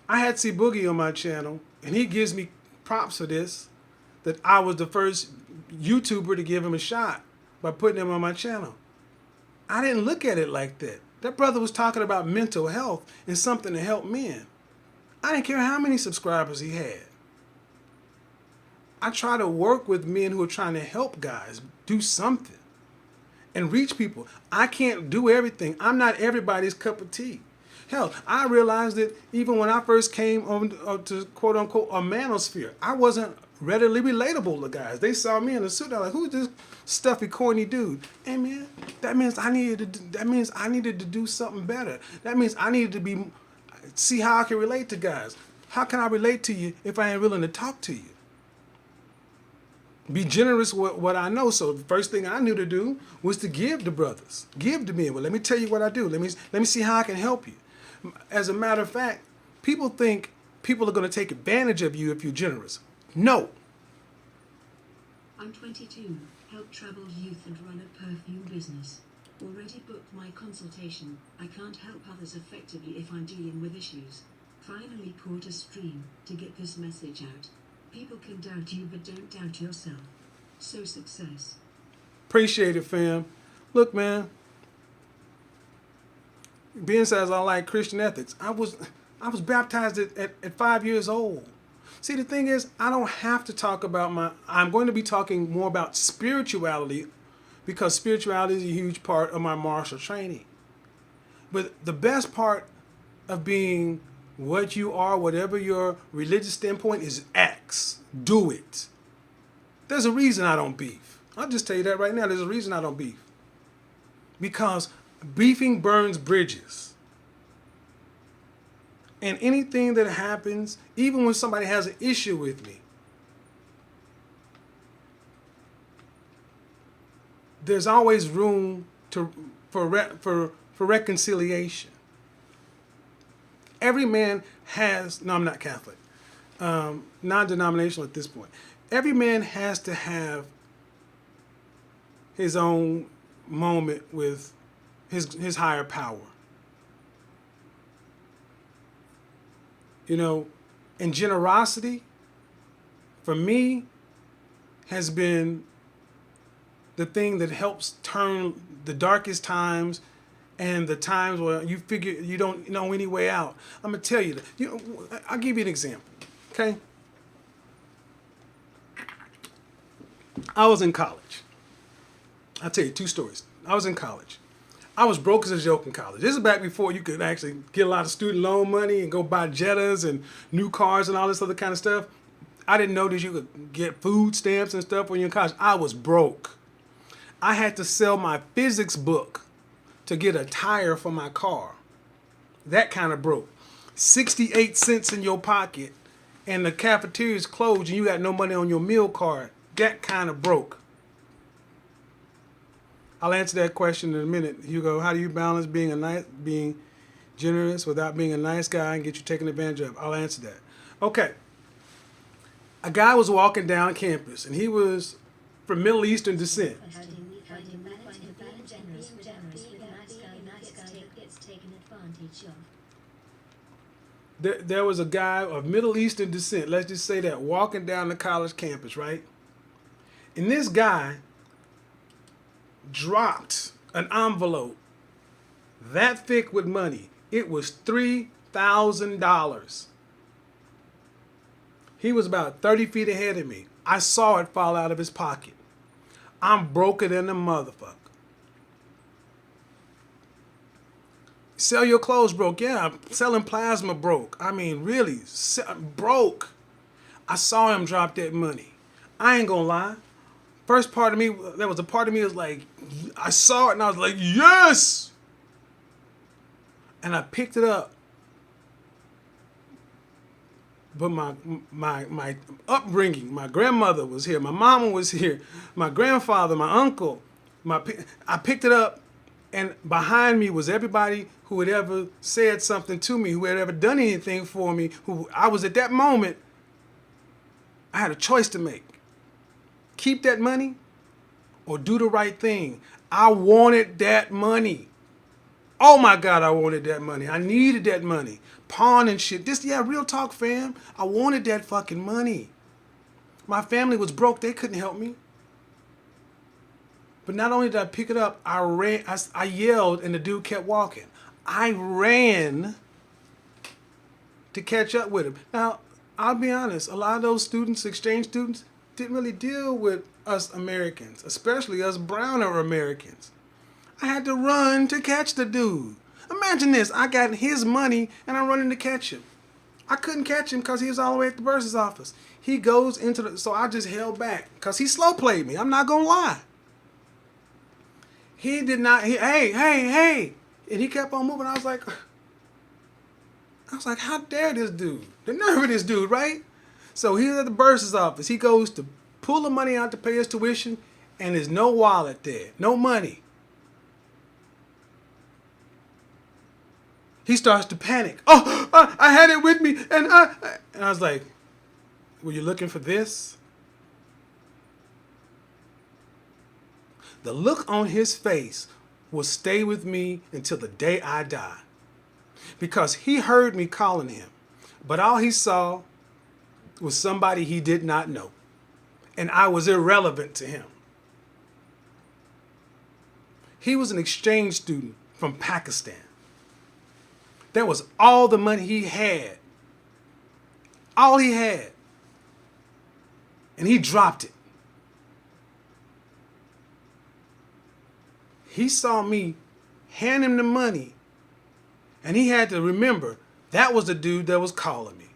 I had C Boogie on my channel, and he gives me props for this, that I was the first YouTuber to give him a shot by putting him on my channel. I didn't look at it like that. That brother was talking about mental health and something to help men. I didn't care how many subscribers he had. I try to work with men who are trying to help guys do something and reach people. I can't do everything. I'm not everybody's cup of tea. Hell, I realized that even when I first came on to quote unquote a manosphere, I wasn't readily relatable to guys. They saw me in a suit. They're like, "Who's this stuffy, corny dude?" Hey man, that means I needed to do something better. That means I needed to see how I can relate to guys. How can I relate to you if I ain't willing to talk to you? Be generous with what I know. So the first thing I knew to do was to give to brothers, give to men. Well, let me tell you what I do. Let me see how I can help you. As a matter of fact, people think people are going to take advantage of you if you're generous. No. I'm 22, help travel youth and run a perfume business. Already booked my consultation. I can't help others effectively if I'm dealing with issues. Finally caught a stream to get this message out. People can doubt you, but don't doubt yourself. So success. Appreciate it, fam. Look, man. Being says I like Christian ethics. I was baptized at 5 years old. See, the thing is, I don't have to talk about I'm going to be talking more about spirituality, because spirituality is a huge part of my martial training. But the best part of being what you are, whatever your religious standpoint is, acts. Do it. There's a reason I don't beef. I'll just tell you that right now. There's a reason I don't beef. Because beefing burns bridges. And anything that happens, even when somebody has an issue with me, there's always room for reconciliation. Every man has, no, I'm not Catholic, non-denominational at this point. Every man has to have his own moment with his higher power. You know, and generosity, for me, has been the thing that helps turn the darkest times and the times where you figure you don't know any way out. I'm gonna tell you that. I'll give you an example. Okay. I was in college. I'll tell you 2 stories. I was in college. I was broke as a joke in college. This is back before you could actually get a lot of student loan money and go buy Jettas and new cars and all this other kind of stuff. I didn't know that you could get food stamps and stuff when you're in college. I was broke. I had to sell my physics book to get a tire for my car. That kind of broke. 68 cents in your pocket and the cafeteria's closed and you got no money on your meal card. That kind of broke. I'll answer that question in a minute. Hugo, how do you balance being generous without being a nice guy and get you taken advantage of? I'll answer that. Okay. A guy was walking down campus, and he was from Middle Eastern descent. There was a guy of Middle Eastern descent, let's just say that, walking down the college campus, right? And this guy dropped an envelope that thick with money. It was $3,000. He was about 30 feet ahead of me. I saw it fall out of his pocket. I'm broker than a motherfucker. Sell your clothes broke. Yeah, selling plasma broke. I mean, really, broke. I saw him drop that money. I ain't gonna lie. First part of me, there was a part of me that was like, I saw it and I was like, yes! And I picked it up. But my upbringing, my grandmother was here, my mama was here, my grandfather, my uncle, I picked it up, and behind me was everybody who had ever said something to me, who had ever done anything for me, who I was at that moment, I had a choice to make. Keep that money or do the right thing. I wanted that money. Oh my God, I wanted that money. I needed that money. Pawn and shit. Real talk, fam. I wanted that fucking money. My family was broke. They couldn't help me. But not only did I pick it up, I ran. I yelled, and the dude kept walking. I ran to catch up with him. Now, I'll be honest. A lot of those students, exchange students, didn't really deal with us Americans, especially us browner Americans. I had to run to catch the dude. Imagine this. I got his money and I'm running to catch him. I couldn't catch him because he was all the way at the bursar's office. He goes into the... So I just held back because he slow played me. I'm not going to lie. He did not... Hey. And he kept on moving. I was like, how dare this dude? The nerve of this dude, right? So he's at the bursar's office. He goes to pull the money out to pay his tuition, and there's no wallet there. No money. He starts to panic. Oh, I had it with me. And I was like, were you looking for this? The look on his face will stay with me until the day I die. Because he heard me calling him. But all he saw was somebody he did not know. And I was irrelevant to him. He was an exchange student from Pakistan. That was all the money he had. All he had. And he dropped it. He saw me hand him the money. And he had to remember, that was the dude that was calling me.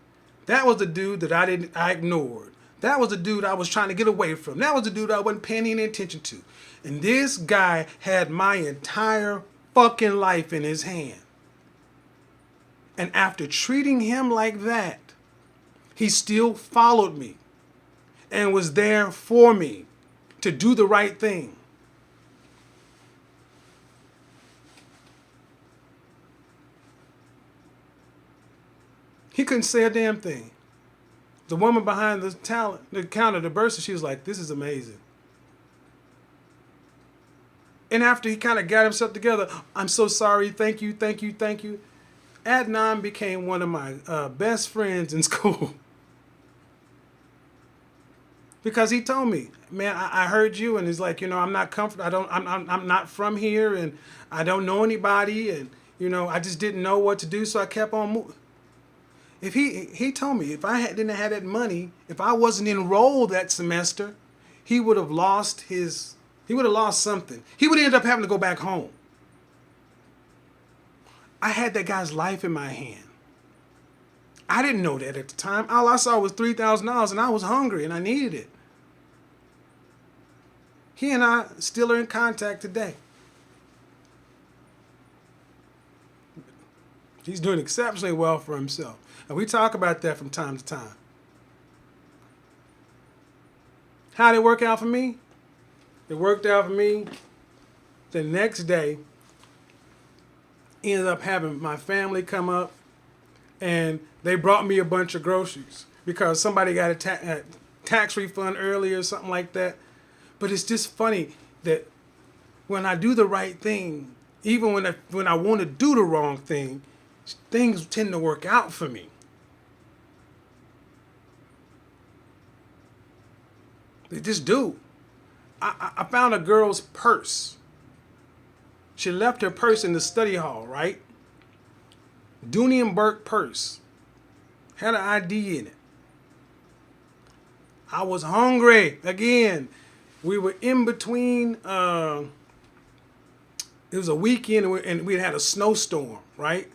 That was the dude that I ignored. That was the dude I was trying to get away from. That was the dude I wasn't paying any attention to. And this guy had my entire fucking life in his hand. And after treating him like that, he still followed me and was there for me to do the right thing. He couldn't say a damn thing. The woman behind the counter, the bursar, she was like, this is amazing. And after he kind of got himself together, I'm so sorry, thank you. Adnan became one of my best friends in school. Because he told me, man, I heard you, and he's like, I'm not comfortable. I'm not from here, and I don't know anybody, and I just didn't know what to do, so I kept on moving. If he told me if I didn't have that money, if I wasn't enrolled that semester, he would have lost something. He would end up having to go back home. I had that guy's life in my hand. I didn't know that at the time. All I saw was $3,000 and I was hungry and I needed it. He and I still are in contact today. He's doing exceptionally well for himself. And we talk about that from time to time. How did it work out for me? It worked out for me The next day, ended up having my family come up, and they brought me a bunch of groceries because somebody got a tax refund early or something like that. But it's just funny that when I do the right thing, even when I want to do the wrong thing, things tend to work out for me. They just do. I found a girl's purse. She left her purse in the study hall, right? Dooney and Burke purse. Had an ID in it. I was hungry. Again, we were in between. It was a weekend and we had a snowstorm, right?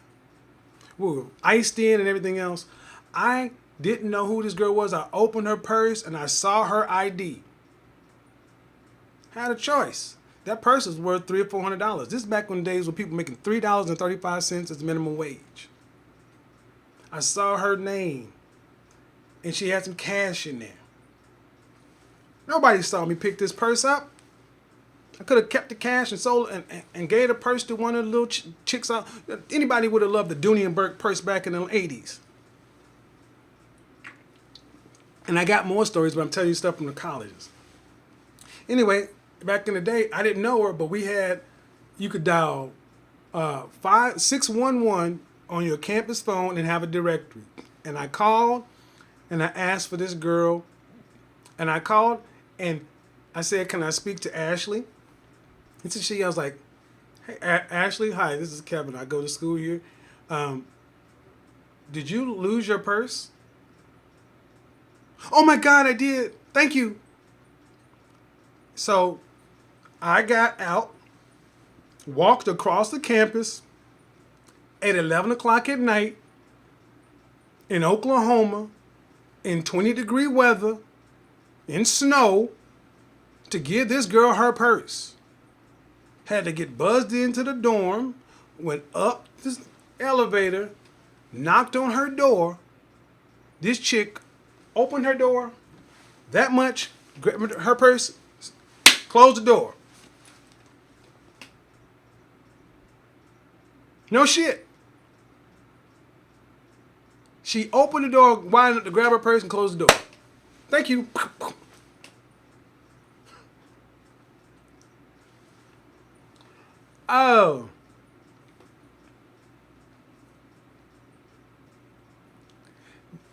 We were iced in and everything else. I didn't know who this girl was. I opened her purse and I saw her ID. Had a choice. That purse was worth $300 or $400. This is back when days when people making $3.35 as minimum wage. I saw her name, and she had some cash in there. Nobody saw me pick this purse up. I could have kept the cash and sold and gave the purse to one of the little chicks out. Anybody would have loved the Dooney and Burke purse back in the 80s. And I got more stories, but I'm telling you stuff from the colleges. Anyway, back in the day, I didn't know her, but you could dial 611 on your campus phone and have a directory. And I called and I asked for this girl. And I called and I said, "Can I speak to Ashley?" And so I was like, "Hey, Ashley, hi, this is Kevin. I go to school here. Did you lose your purse?" "Oh my God, I did. Thank you." So I got out, walked across the campus at 11 o'clock at night in Oklahoma in 20-degree weather, in snow, to give this girl her purse. Had to get buzzed into the dorm, went up this elevator, knocked on her door. This chick opened her door that much, grabbed her purse, closed the door. No shit. She opened the door wide enough to grab her purse and close the door. Thank you. Oh.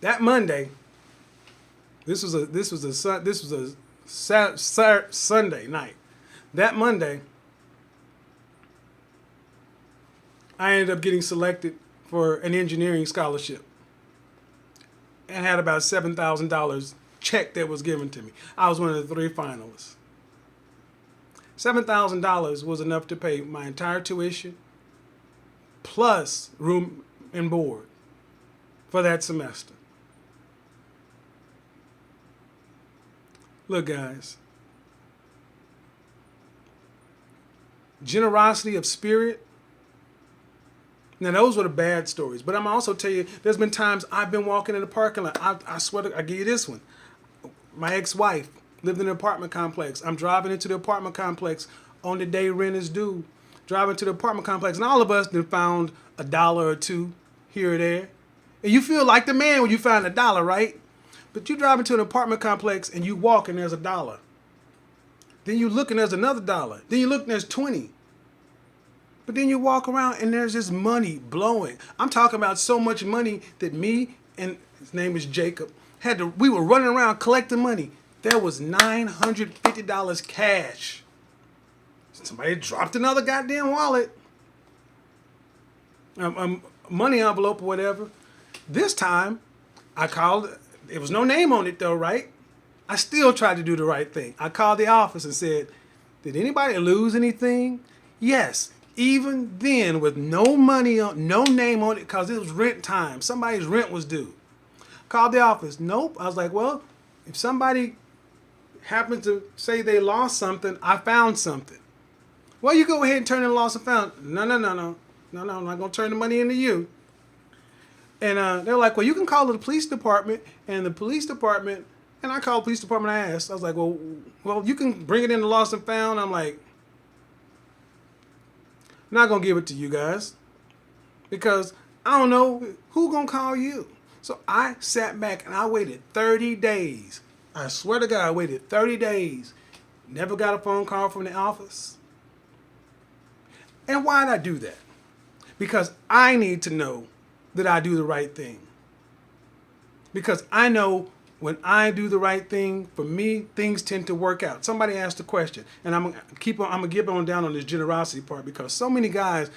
That Monday, this was a Sunday night. That Monday, I ended up getting selected for an engineering scholarship and had about $7,000 check that was given to me. I was one of the 3 finalists. $7,000 was enough to pay my entire tuition plus room and board for that semester. Look, guys, generosity of spirit. Now, those were the bad stories. But I'm also tell you, there's been times I've been walking in the parking lot. I swear to, I give you this one. My ex-wife lived in an apartment complex. I'm driving into the apartment complex on the day rent is due. Driving to the apartment complex, and all of us have found $1 or $2 here or there. And you feel like the man when you find $1, right? But you drive into an apartment complex and you walk and there's $1. Then you look and there's another $1. Then you look and there's 20. But then you walk around and there's this money blowing. I'm talking about so much money that me and his name is Jacob we were running around collecting money. There was $950 cash. Somebody dropped another goddamn wallet, money envelope or whatever. This time, I called. There was no name on it though, right? I still tried to do the right thing. I called the office and said, "Did anybody lose anything?" Yes. Even then, with no money on, no name on it, because it was rent time. Somebody's rent was due. Called the office. Nope. I was like, well, if somebody happens to say they lost something, I found something. Well, you go ahead and turn in lost and found. No, I'm not going to turn the money into you. And they're like, well, you can call the police department. And the police department, and I called the police department, I asked. I was like, well, you can bring it in the lost and found. I'm like, I'm not gonna give it to you guys because I don't know who gonna call you. So I sat back and I waited 30 days. I swear to God, I waited 30 days. Never got a phone call from the office. And why did I do that? Because I need to know that I do the right thing. Because I know when I do the right thing, for me, things tend to work out. Somebody asked a question, and I'm gonna get on down on this generosity part because so many guys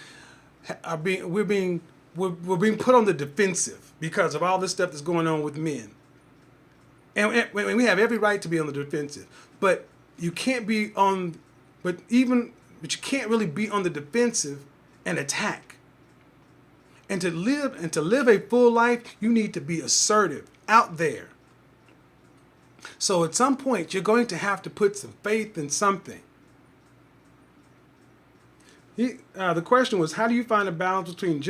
we're being put on the defensive because of all this stuff that's going on with men, and we have every right to be on the defensive, but you can't be on, but you can't really be on the defensive and attack. And to live a full life, you need to be assertive out there. So at some point, you're going to have to put some faith in something. The question was, how do you find a balance between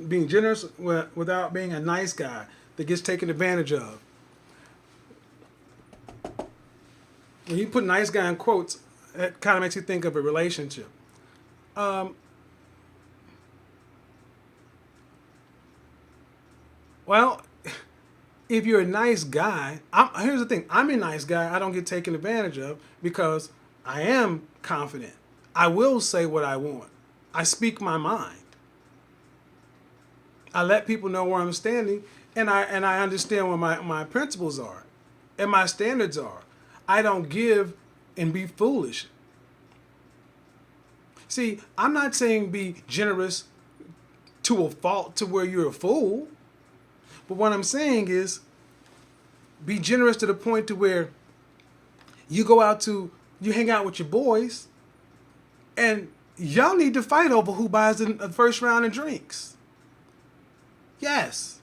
being generous without being a nice guy that gets taken advantage of? When you put nice guy in quotes, it kind of makes you think of a relationship. Well, if you're a nice guy, here's the thing. I'm a nice guy. I don't get taken advantage of because I am confident. I will say what I want. I speak my mind. I let people know where I'm standing, and I understand what my principles are and my standards are. I don't give and be foolish. See, I'm not saying be generous to a fault to where you're a fool. But what I'm saying is be generous to the point to where you hang out with your boys and y'all need to fight over who buys the first round of drinks. Yes.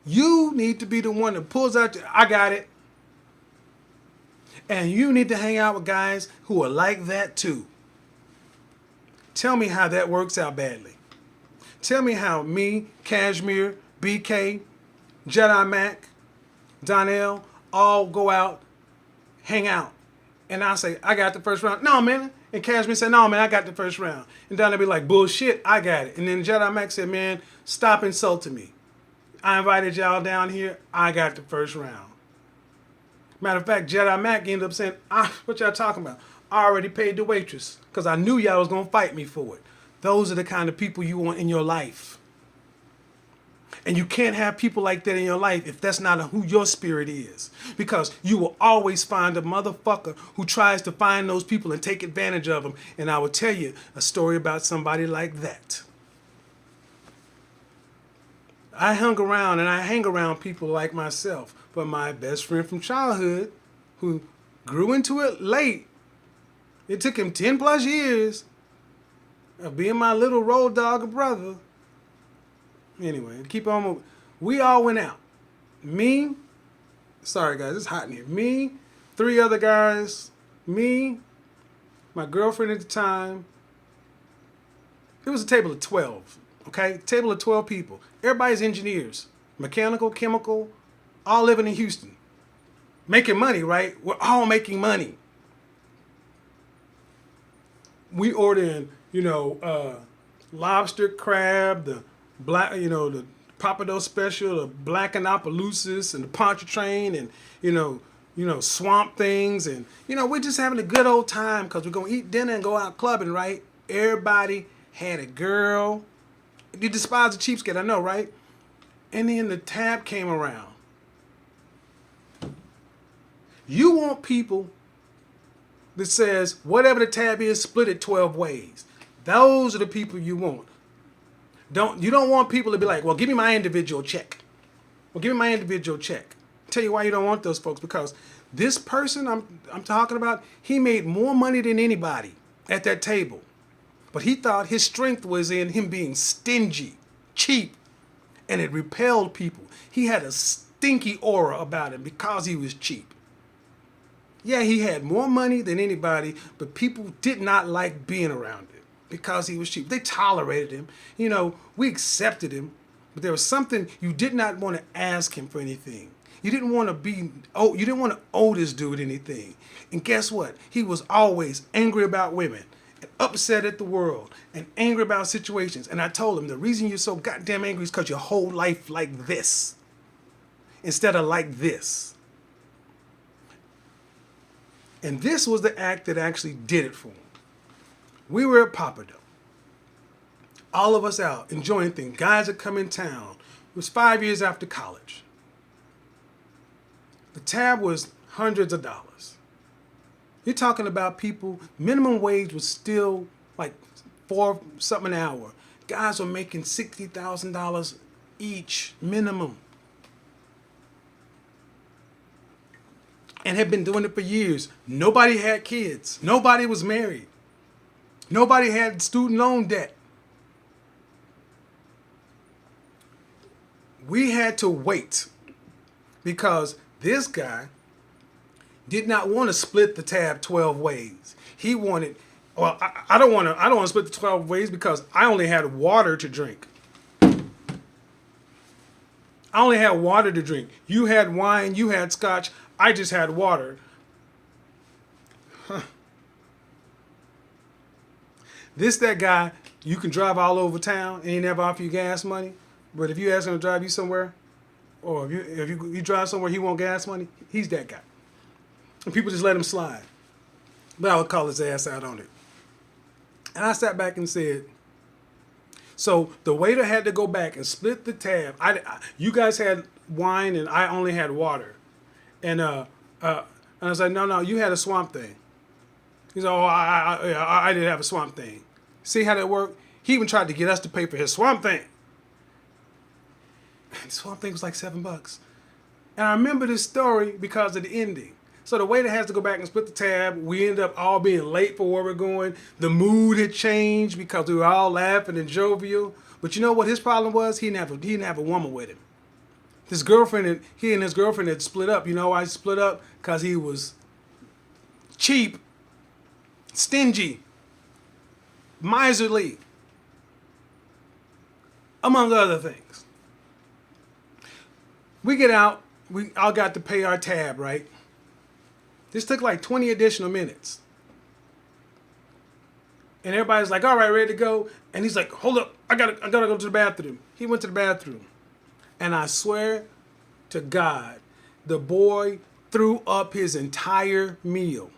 You need to be the one that pulls out, I got it. And you need to hang out with guys who are like that too. Tell me how that works out badly. Tell me how me, Cashmere, BK, Jedi Mac, Donnell, all go out, hang out. And I say, I got the first round. No, man. And Cashmere said, no, man, I got the first round. And Donnell be like, bullshit, I got it. And then Jedi Mac said, man, stop insulting me. I invited y'all down here. I got the first round. Matter of fact, Jedi Mac ended up saying, what y'all talking about? I already paid the waitress because I knew y'all was going to fight me for it. Those are the kind of people you want in your life. And you can't have people like that in your life if that's not who your spirit is. Because you will always find a motherfucker who tries to find those people and take advantage of them. And I will tell you a story about somebody like that. I hung around and I hang around people like myself. But my best friend from childhood, who grew into it late, it took him 10 plus years of being my little road dog brother. Anyway, keep on moving. We all went out. Me, sorry guys, it's hot in here. Me, 3 other guys, me, my girlfriend at the time. It was a table of 12, okay? Table of 12 people. Everybody's engineers, mechanical, chemical, all living in Houston. Making money, right? We're all making money. We ordered, lobster, crab, the black, the Papados special, the black Anapaloosis, and the Pontchartrain, and swamp things, and we're just having a good old time because we're gonna eat dinner and go out clubbing, right? Everybody had a girl. You despise the cheapskate, I know, right? And then the tab came around. You want people that says whatever the tab is, split it 12 ways. Those are the people you want. You don't want people to be like, well, give me my individual check. Well, give me my individual check. Tell you why you don't want those folks, because this person I'm talking about, he made more money than anybody at that table. But he thought his strength was in him being stingy, cheap, and it repelled people. He had a stinky aura about him because he was cheap. Yeah, he had more money than anybody, but people did not like being around him because he was cheap. They tolerated him. We accepted him, but there was something you did not want to ask him for anything. You didn't want to owe this dude anything. And guess what? He was always angry about women. and upset at the world and angry about situations. And I told him the reason you're so goddamn angry is because your whole life like this instead of like this. And this was the act that actually did it for him. We were at Papadoe. All of us out enjoying things. Guys that come in town. It was 5 years after college. The tab was hundreds of dollars. You're talking about people, minimum wage was still like $4 something an hour. Guys were making $60,000 each minimum. And had been doing it for years. Nobody had kids. Nobody was married. Nobody had student loan debt. We had to wait because this guy did not want to split the tab 12 ways. He wanted, well, I don't want to split the 12 ways because I only had water to drink. I only had water to drink. You had wine, you had scotch, I just had water. Huh. That guy, you can drive all over town and he never offer you gas money. But if you ask him to drive you somewhere, or if you drive somewhere he want gas money, he's that guy. And people just let him slide. But I would call his ass out on it. And I sat back and said, so the waiter had to go back and split the tab. You guys had wine and I only had water. And I was like, no, you had a swamp thing. He's like, oh, I didn't have a swamp thing. See how that worked? He even tried to get us to pay for his swamp thing. The swamp thing was like $7. And I remember this story because of the ending. So the waiter has to go back and split the tab. We end up all being late for where we're going. The mood had changed because we were all laughing and jovial. But you know what his problem was? He didn't have a woman with him. He and his girlfriend had split up. You know why he split up? Because he was cheap, stingy, miserly, among other things. We get out. We all got to pay our tab, right? This took like 20 additional minutes. And everybody's like, all right, ready to go. And he's like, hold up, I gotta go to the bathroom. He went to the bathroom. And I swear to God, the boy threw up his entire meal.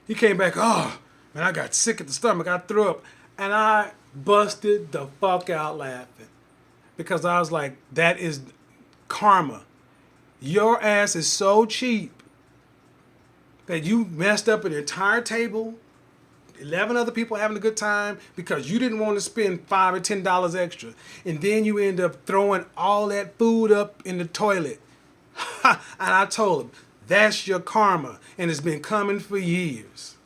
He came back, oh, man, I got sick at the stomach. I threw up. And I busted the fuck out laughing. Because I was like, that is karma. Your ass is so cheap that you messed up an entire table, 11 other people having a good time because you didn't want to spend $5 or $10 extra. And then you end up throwing all that food up in the toilet. And I told him, that's your karma. And it's been coming for years.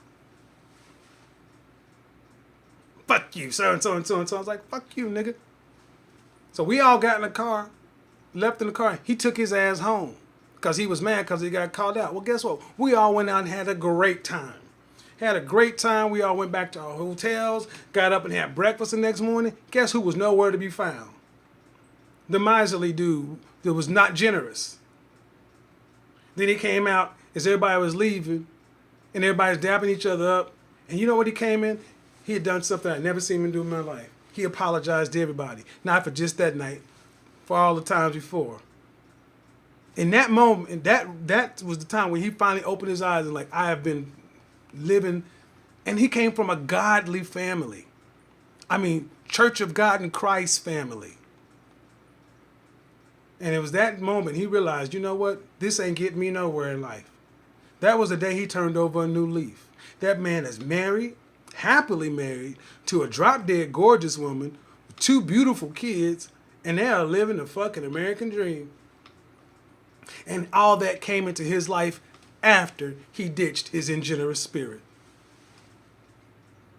Fuck you, so and so and so and so. I was like, fuck you, nigga. So we all got in the car, left in the car. He took his ass home because he was mad because he got called out. Well, guess what? We all went out and had a great time. Had a great time. We all went back to our hotels, got up and had breakfast the next morning. Guess who was nowhere to be found? The miserly dude that was not generous. Then he came out as everybody was leaving and everybody's dapping each other up. And you know what he came in? He had done something I'd never seen him do in my life. He apologized to everybody. Not for just that night, for all the times before. In that moment, that was the time when he finally opened his eyes and like, I have been living. And he came from a godly family. I mean, Church of God in Christ family. And it was that moment he realized, you know what? This ain't getting me nowhere in life. That was the day he turned over a new leaf. That man is married, happily married, to a drop-dead gorgeous woman with 2 beautiful kids, and they are living the fucking American dream. And all that came into his life after he ditched his ingenuous spirit.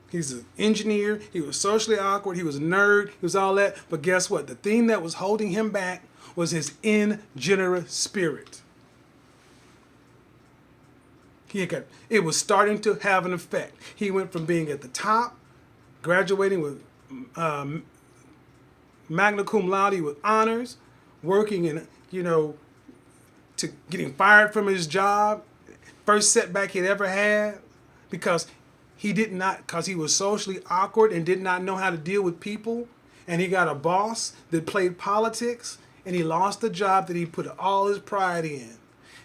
He's an engineer, he was socially awkward, he was a nerd, he was all that. But guess what? The thing that was holding him back was his ingenuous spirit. It was starting to have an effect. He went from being at the top, graduating with magna cum laude with honors, working in, to getting fired from his job, first setback he'd ever had, because because he was socially awkward and did not know how to deal with people, and he got a boss that played politics, and he lost the job that he put all his pride in.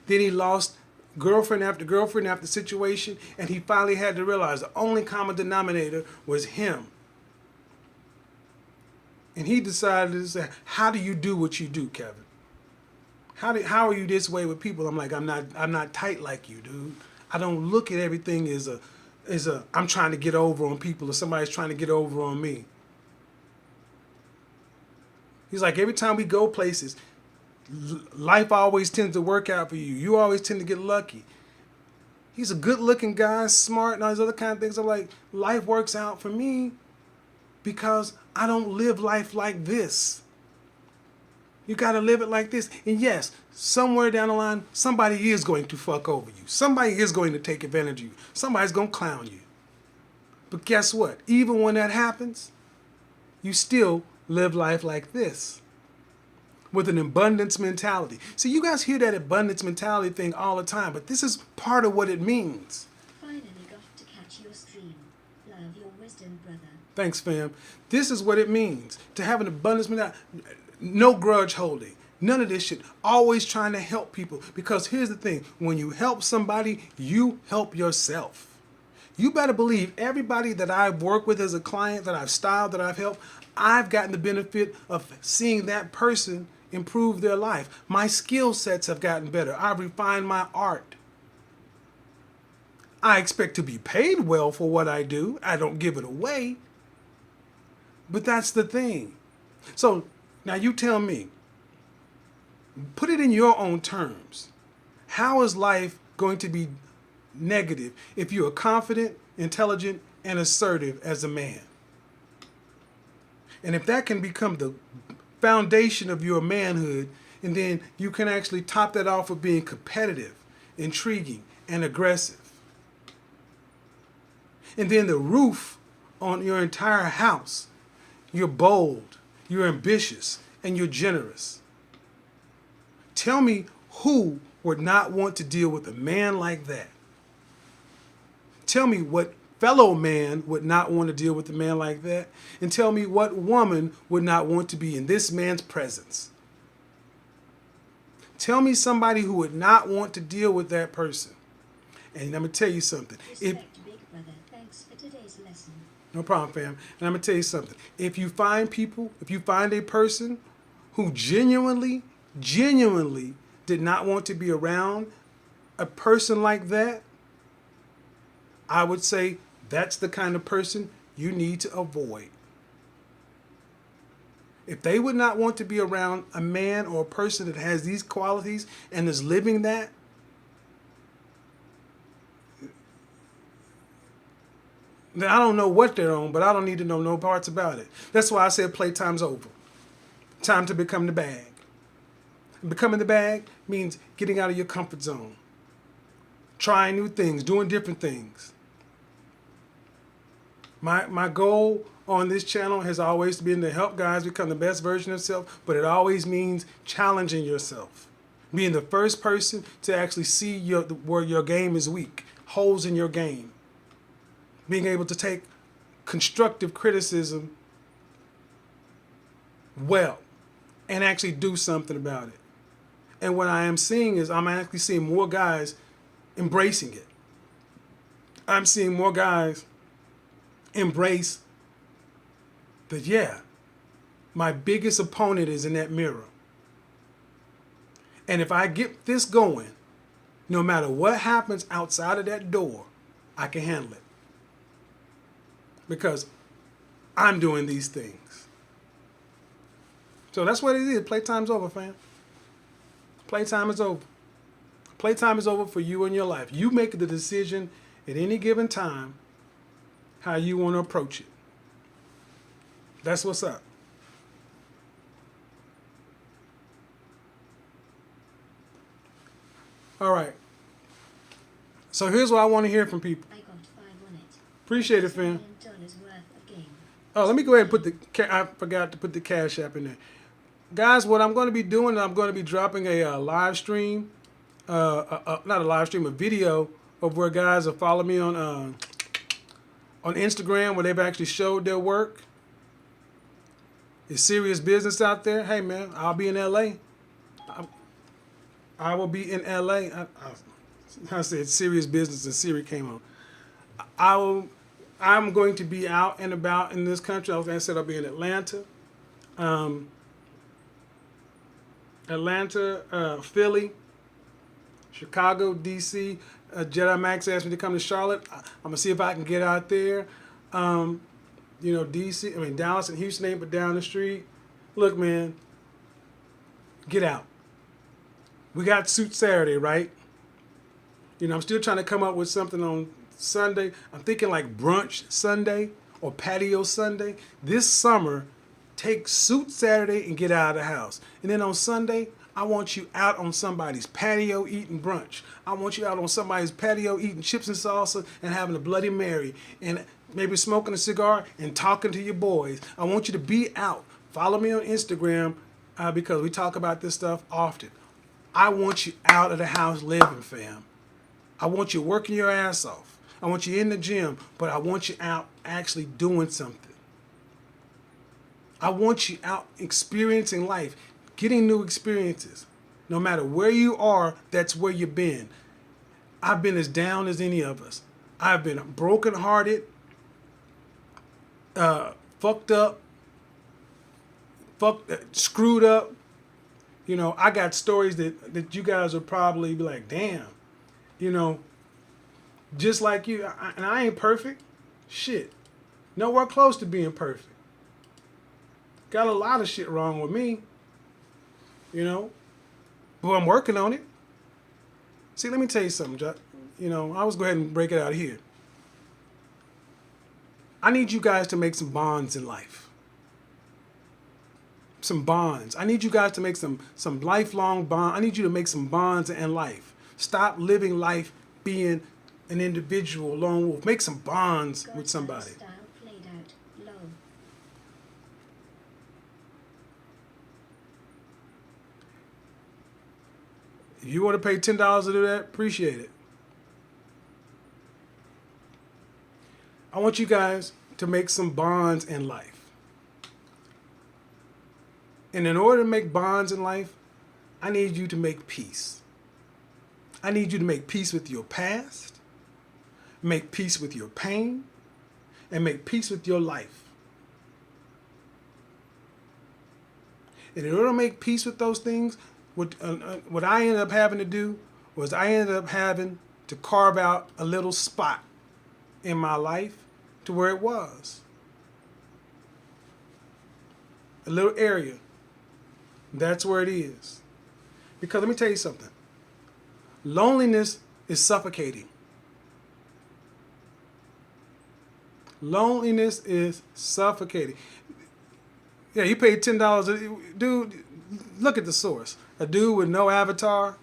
Then he lost girlfriend after situation, and he finally had to realize the only common denominator was him. And he decided to say, how do you do what you do, Kevin? How are you this way with people? I'm like, I'm not tight like you, dude. I don't look at everything as I'm trying to get over on people or somebody's trying to get over on me. He's like, every time we go places, life always tends to work out for you. You always tend to get lucky. He's a good-looking guy, smart, and all these other kind of things. I'm like, life works out for me because I don't live life like this. You got to live it like this. And yes, somewhere down the line, somebody is going to fuck over you. Somebody is going to take advantage of you. Somebody's going to clown you. But guess what? Even when that happens, you still live life like this with an abundance mentality. See, you guys hear that abundance mentality thing all the time, but this is part of what it means. Finally got to catch your stream. Love your wisdom, brother. Thanks, fam. This is what it means to have an abundance mentality. No grudge holding. None of this shit. Always trying to help people. Because here's the thing. When you help somebody, you help yourself. You better believe everybody that I've worked with as a client, that I've styled, that I've helped, I've gotten the benefit of seeing that person improve their life. My skill sets have gotten better. I've refined my art. I expect to be paid well for what I do. I don't give it away. But that's the thing. So now you tell me, put it in your own terms. How is life going to be negative if you are confident, intelligent, and assertive as a man? And if that can become the foundation of your manhood, and then you can actually top that off with being competitive, intriguing, and aggressive. And then the roof on your entire house, you're bold, you're ambitious, and you're generous. Tell me who would not want to deal with a man like that? Tell me what fellow man would not want to deal with a man like that, and tell me what woman would not want to be in this man's presence. Tell me somebody who would not want to deal with that person. And I'm going to tell you something. Respect, big brother. Thanks for today's lesson. No problem, fam. And I'm going to tell you something. If you find a person who genuinely did not want to be around a person like that, I would say that's the kind of person you need to avoid. If they would not want to be around a man or a person that has these qualities and is living that, then I don't know what they're on, but I don't need to know no parts about it. That's why I said playtime's over. Time to become the bag. Becoming the bag means getting out of your comfort zone. Trying new things, doing different things. My goal on this channel has always been to help guys become the best version of themselves, but it always means challenging yourself. Being the first person to actually see where your game is weak, holes in your game. Being able to take constructive criticism well and actually do something about it. And what I am seeing is I'm actually seeing more guys embracing it. I'm seeing more guys embrace that, yeah, my biggest opponent is in that mirror. And if I get this going, no matter what happens outside of that door, I can handle it. Because I'm doing these things. So that's what it is. Playtime's over, fam. Playtime is over. Playtime is over for you and your life. You make the decision at any given time how you want to approach it. That's what's up. All right. So here's what I want to hear from people. I got 5 on it. Appreciate it, fam. $1 million worth of game. Oh, let me go ahead and put I forgot to put the Cash App in there. Guys, what I'm going to be doing, I'm going to be dropping a live stream, not a live stream, a video of where guys have followed me on Instagram where they've actually showed their work. It's serious business out there. Hey man, I'll be in LA. I will be in LA. I said serious business and Siri came on. I'm going to be out and about in this country. I said I'll be in Atlanta, Philly, Chicago, DC. Jedi Max asked me to come to Charlotte. I'm gonna see if I can get out there. DC. I mean Dallas and Houston ain't but down the street. Look, man, get out. We got Suit Saturday, right? I'm still trying to come up with something on Sunday. I'm thinking like brunch Sunday or patio Sunday. This summer, take Suit Saturday and get out of the house. And then on Sunday, I want you out on somebody's patio eating brunch. I want you out on somebody's patio eating chips and salsa and having a Bloody Mary and maybe smoking a cigar and talking to your boys. I want you to be out. Follow me on Instagram because we talk about this stuff often. I want you out of the house living, fam. I want you working your ass off. I want you in the gym, but I want you out actually doing something. I want you out experiencing life, getting new experiences. No matter where you are, that's where you've been. I've been as down as any of us. I've been brokenhearted, fucked up, screwed up. I got stories that you guys will probably be like, damn, just like you. And I ain't perfect. Shit. Nowhere close to being perfect. Got a lot of shit wrong with me. But I'm working on it. See, let me tell you something, Jack. I was go ahead and break it out here. I need you guys to make some bonds in life. Some bonds. I need you guys to make some lifelong bond. I need you to make some bonds in life. Stop living life being an individual lone wolf. Make some bonds with somebody. Style played out low. If you want to pay $10 to do that, appreciate it. I want you guys to make some bonds in life. And in order to make bonds in life, I need you to make peace. I need you to make peace with your past, make peace with your pain, and make peace with your life. And in order to make peace with those things, what I ended up having to do was I ended up having to carve out a little spot in my life to where it was. A little area. That's where it is. Because let me tell you something. Loneliness is suffocating. Loneliness is suffocating. Yeah, you paid $10. Dude, look at the source. A dude with no avatar.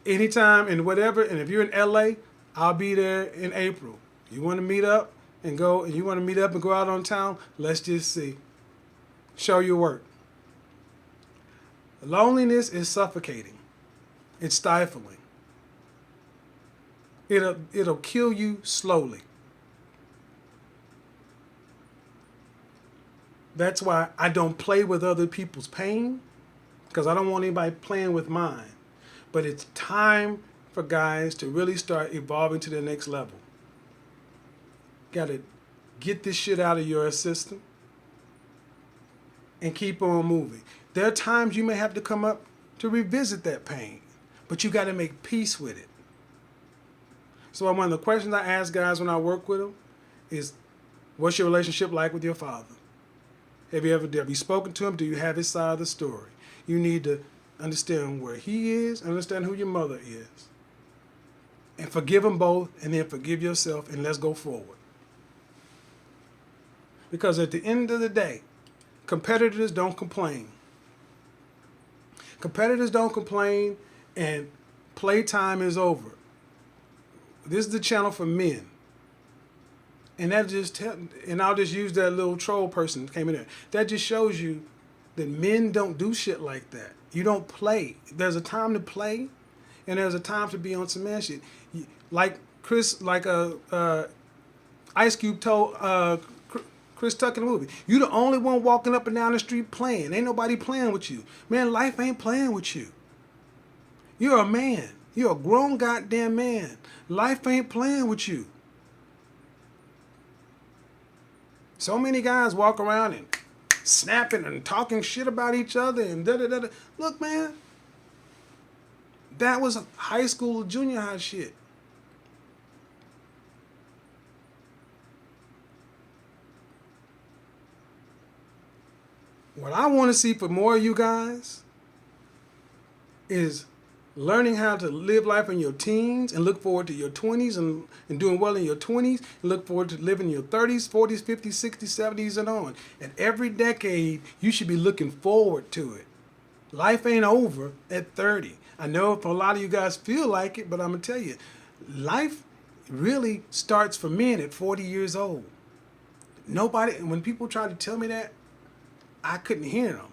Anytime and whatever. And if you're in LA, I'll be there in April. You want to meet up and go, and you want to meet up and go out on town? Let's just see. Show your work. Loneliness is suffocating. It's stifling. It'll kill you slowly. That's why I don't play with other people's pain, because I don't want anybody playing with mine. But it's time for guys to really start evolving to the next level. Got to get this shit out of your system and keep on moving. There are times you may have to come up to revisit that pain, but you got to make peace with it. So one of the questions I ask guys when I work with them is, what's your relationship like with your father? Have you spoken to him? Do you have his side of the story? You need to understand where he is, understand who your mother is. And forgive them both, and then forgive yourself, and let's go forward. Because at the end of the day, competitors don't complain. Competitors don't complain, and playtime is over. This is the channel for men. And I'll just use that little troll person that came in there. That just shows you that men don't do shit like that. You don't play. There's a time to play, and there's a time to be on some man shit. Like Chris, like Ice Cube told Chris Tucker in the movie, you the only one walking up and down the street playing. Ain't nobody playing with you. Man, life ain't playing with you. You're a man. You're a grown goddamn man. Life ain't playing with you. So many guys walk around and snapping and talking shit about each other and da-da-da-da. Look, man, that was high school, junior high shit. What I want to see for more of you guys is learning how to live life in your teens and look forward to your 20s and doing well in your 20s. And look forward to living in your 30s, 40s, 50s, 60s, 70s, and on. And every decade, you should be looking forward to it. Life ain't over at 30. I know if a lot of you guys feel like it, but I'm going to tell you, life really starts for men at 40 years old. Nobody, when people try to tell me that, I couldn't hear them.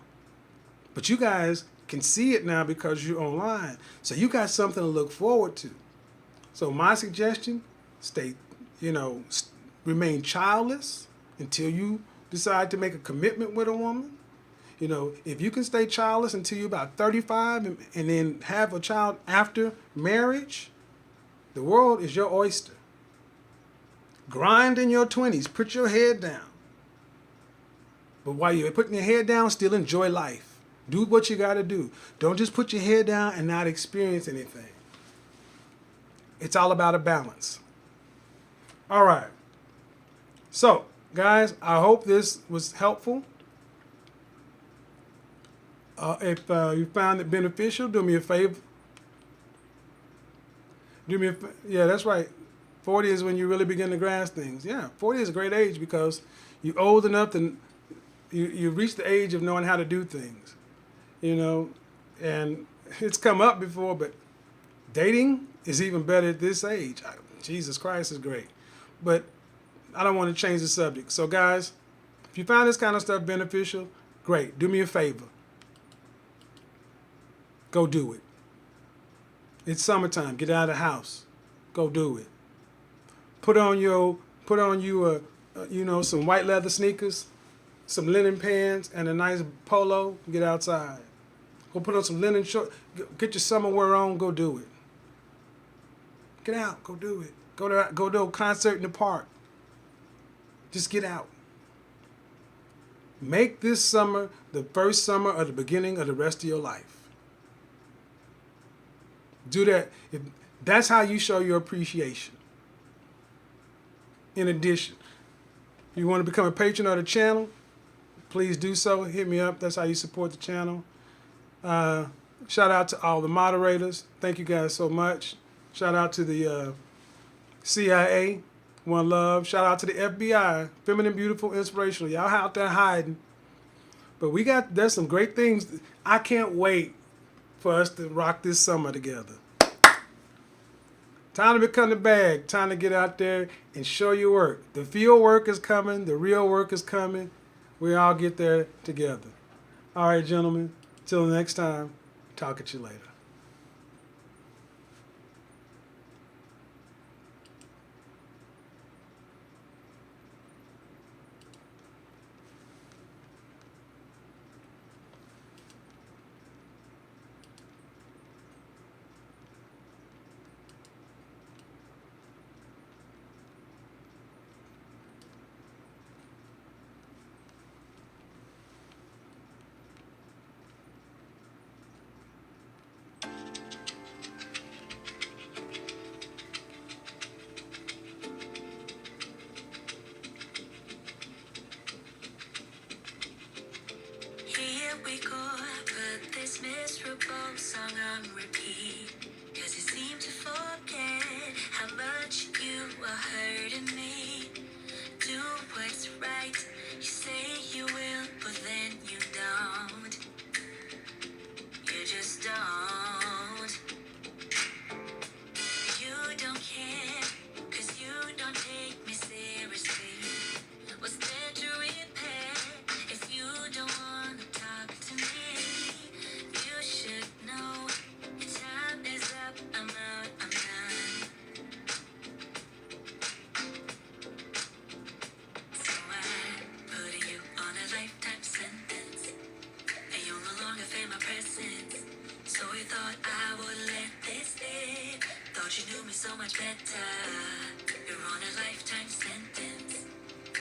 But you guys can see it now because you're online. So you got something to look forward to. So my suggestion, remain childless until you decide to make a commitment with a woman. You know, if you can stay childless until you're about 35 and then have a child after marriage, the world is your oyster. Grind in your 20s. Put your head down. But while you're putting your head down, still enjoy life. Do what you got to do. Don't just put your head down and not experience anything. It's all about a balance. All right. So, guys, I hope this was helpful. If you found it beneficial, do me a favor. Yeah, that's right. 40 is when you really begin to grasp things. Yeah, 40 is a great age because you're old enough to you reach the age of knowing how to do things, you know, and it's come up before, but dating is even better at this age. Jesus Christ is great. But I don't want to change the subject. So guys, if you find this kind of stuff beneficial, great. Do me a favor. Go do it. It's summertime. Get out of the house. Go do it. Put on you some white leather sneakers, some linen pants, and a nice polo. Get outside. Go put on some linen shorts. Get your summer wear on. Go do it. Get out. Go do it. Go to a concert in the park. Just get out. Make this summer the first summer or the beginning of the rest of your life. Do that. That's how you show your appreciation. In addition, if you want to become a patron of the channel, please do so. Hit me up. That's how you support the channel. Shout out to all the moderators. Thank you guys so much. Shout out to the CIA. One love. Shout out to the FBI. Feminine, beautiful, inspirational. Y'all out there hiding. But there's some great things. I can't wait for us to rock this summer together. Time to become the bag. Time to get out there and show your work. The field work is coming. The real work is coming. We all get there together. All right, gentlemen. Till next time. Talk at you later. Here we go, put this miserable song on repeat. Cause you seem to forget how much you are hurting me. Do what's right, you say you will, but then you don't. You just don't. You don't care, cause you don't take me seriously. What's there to repair if you don't wanna talk to me? You should know your time is up. sentence. And you no longer feel my presence. So I thought I would let this stay. Thought you knew me so much better. You're on a lifetime sentence.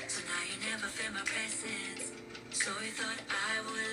So now you never feel my presence. So I thought I would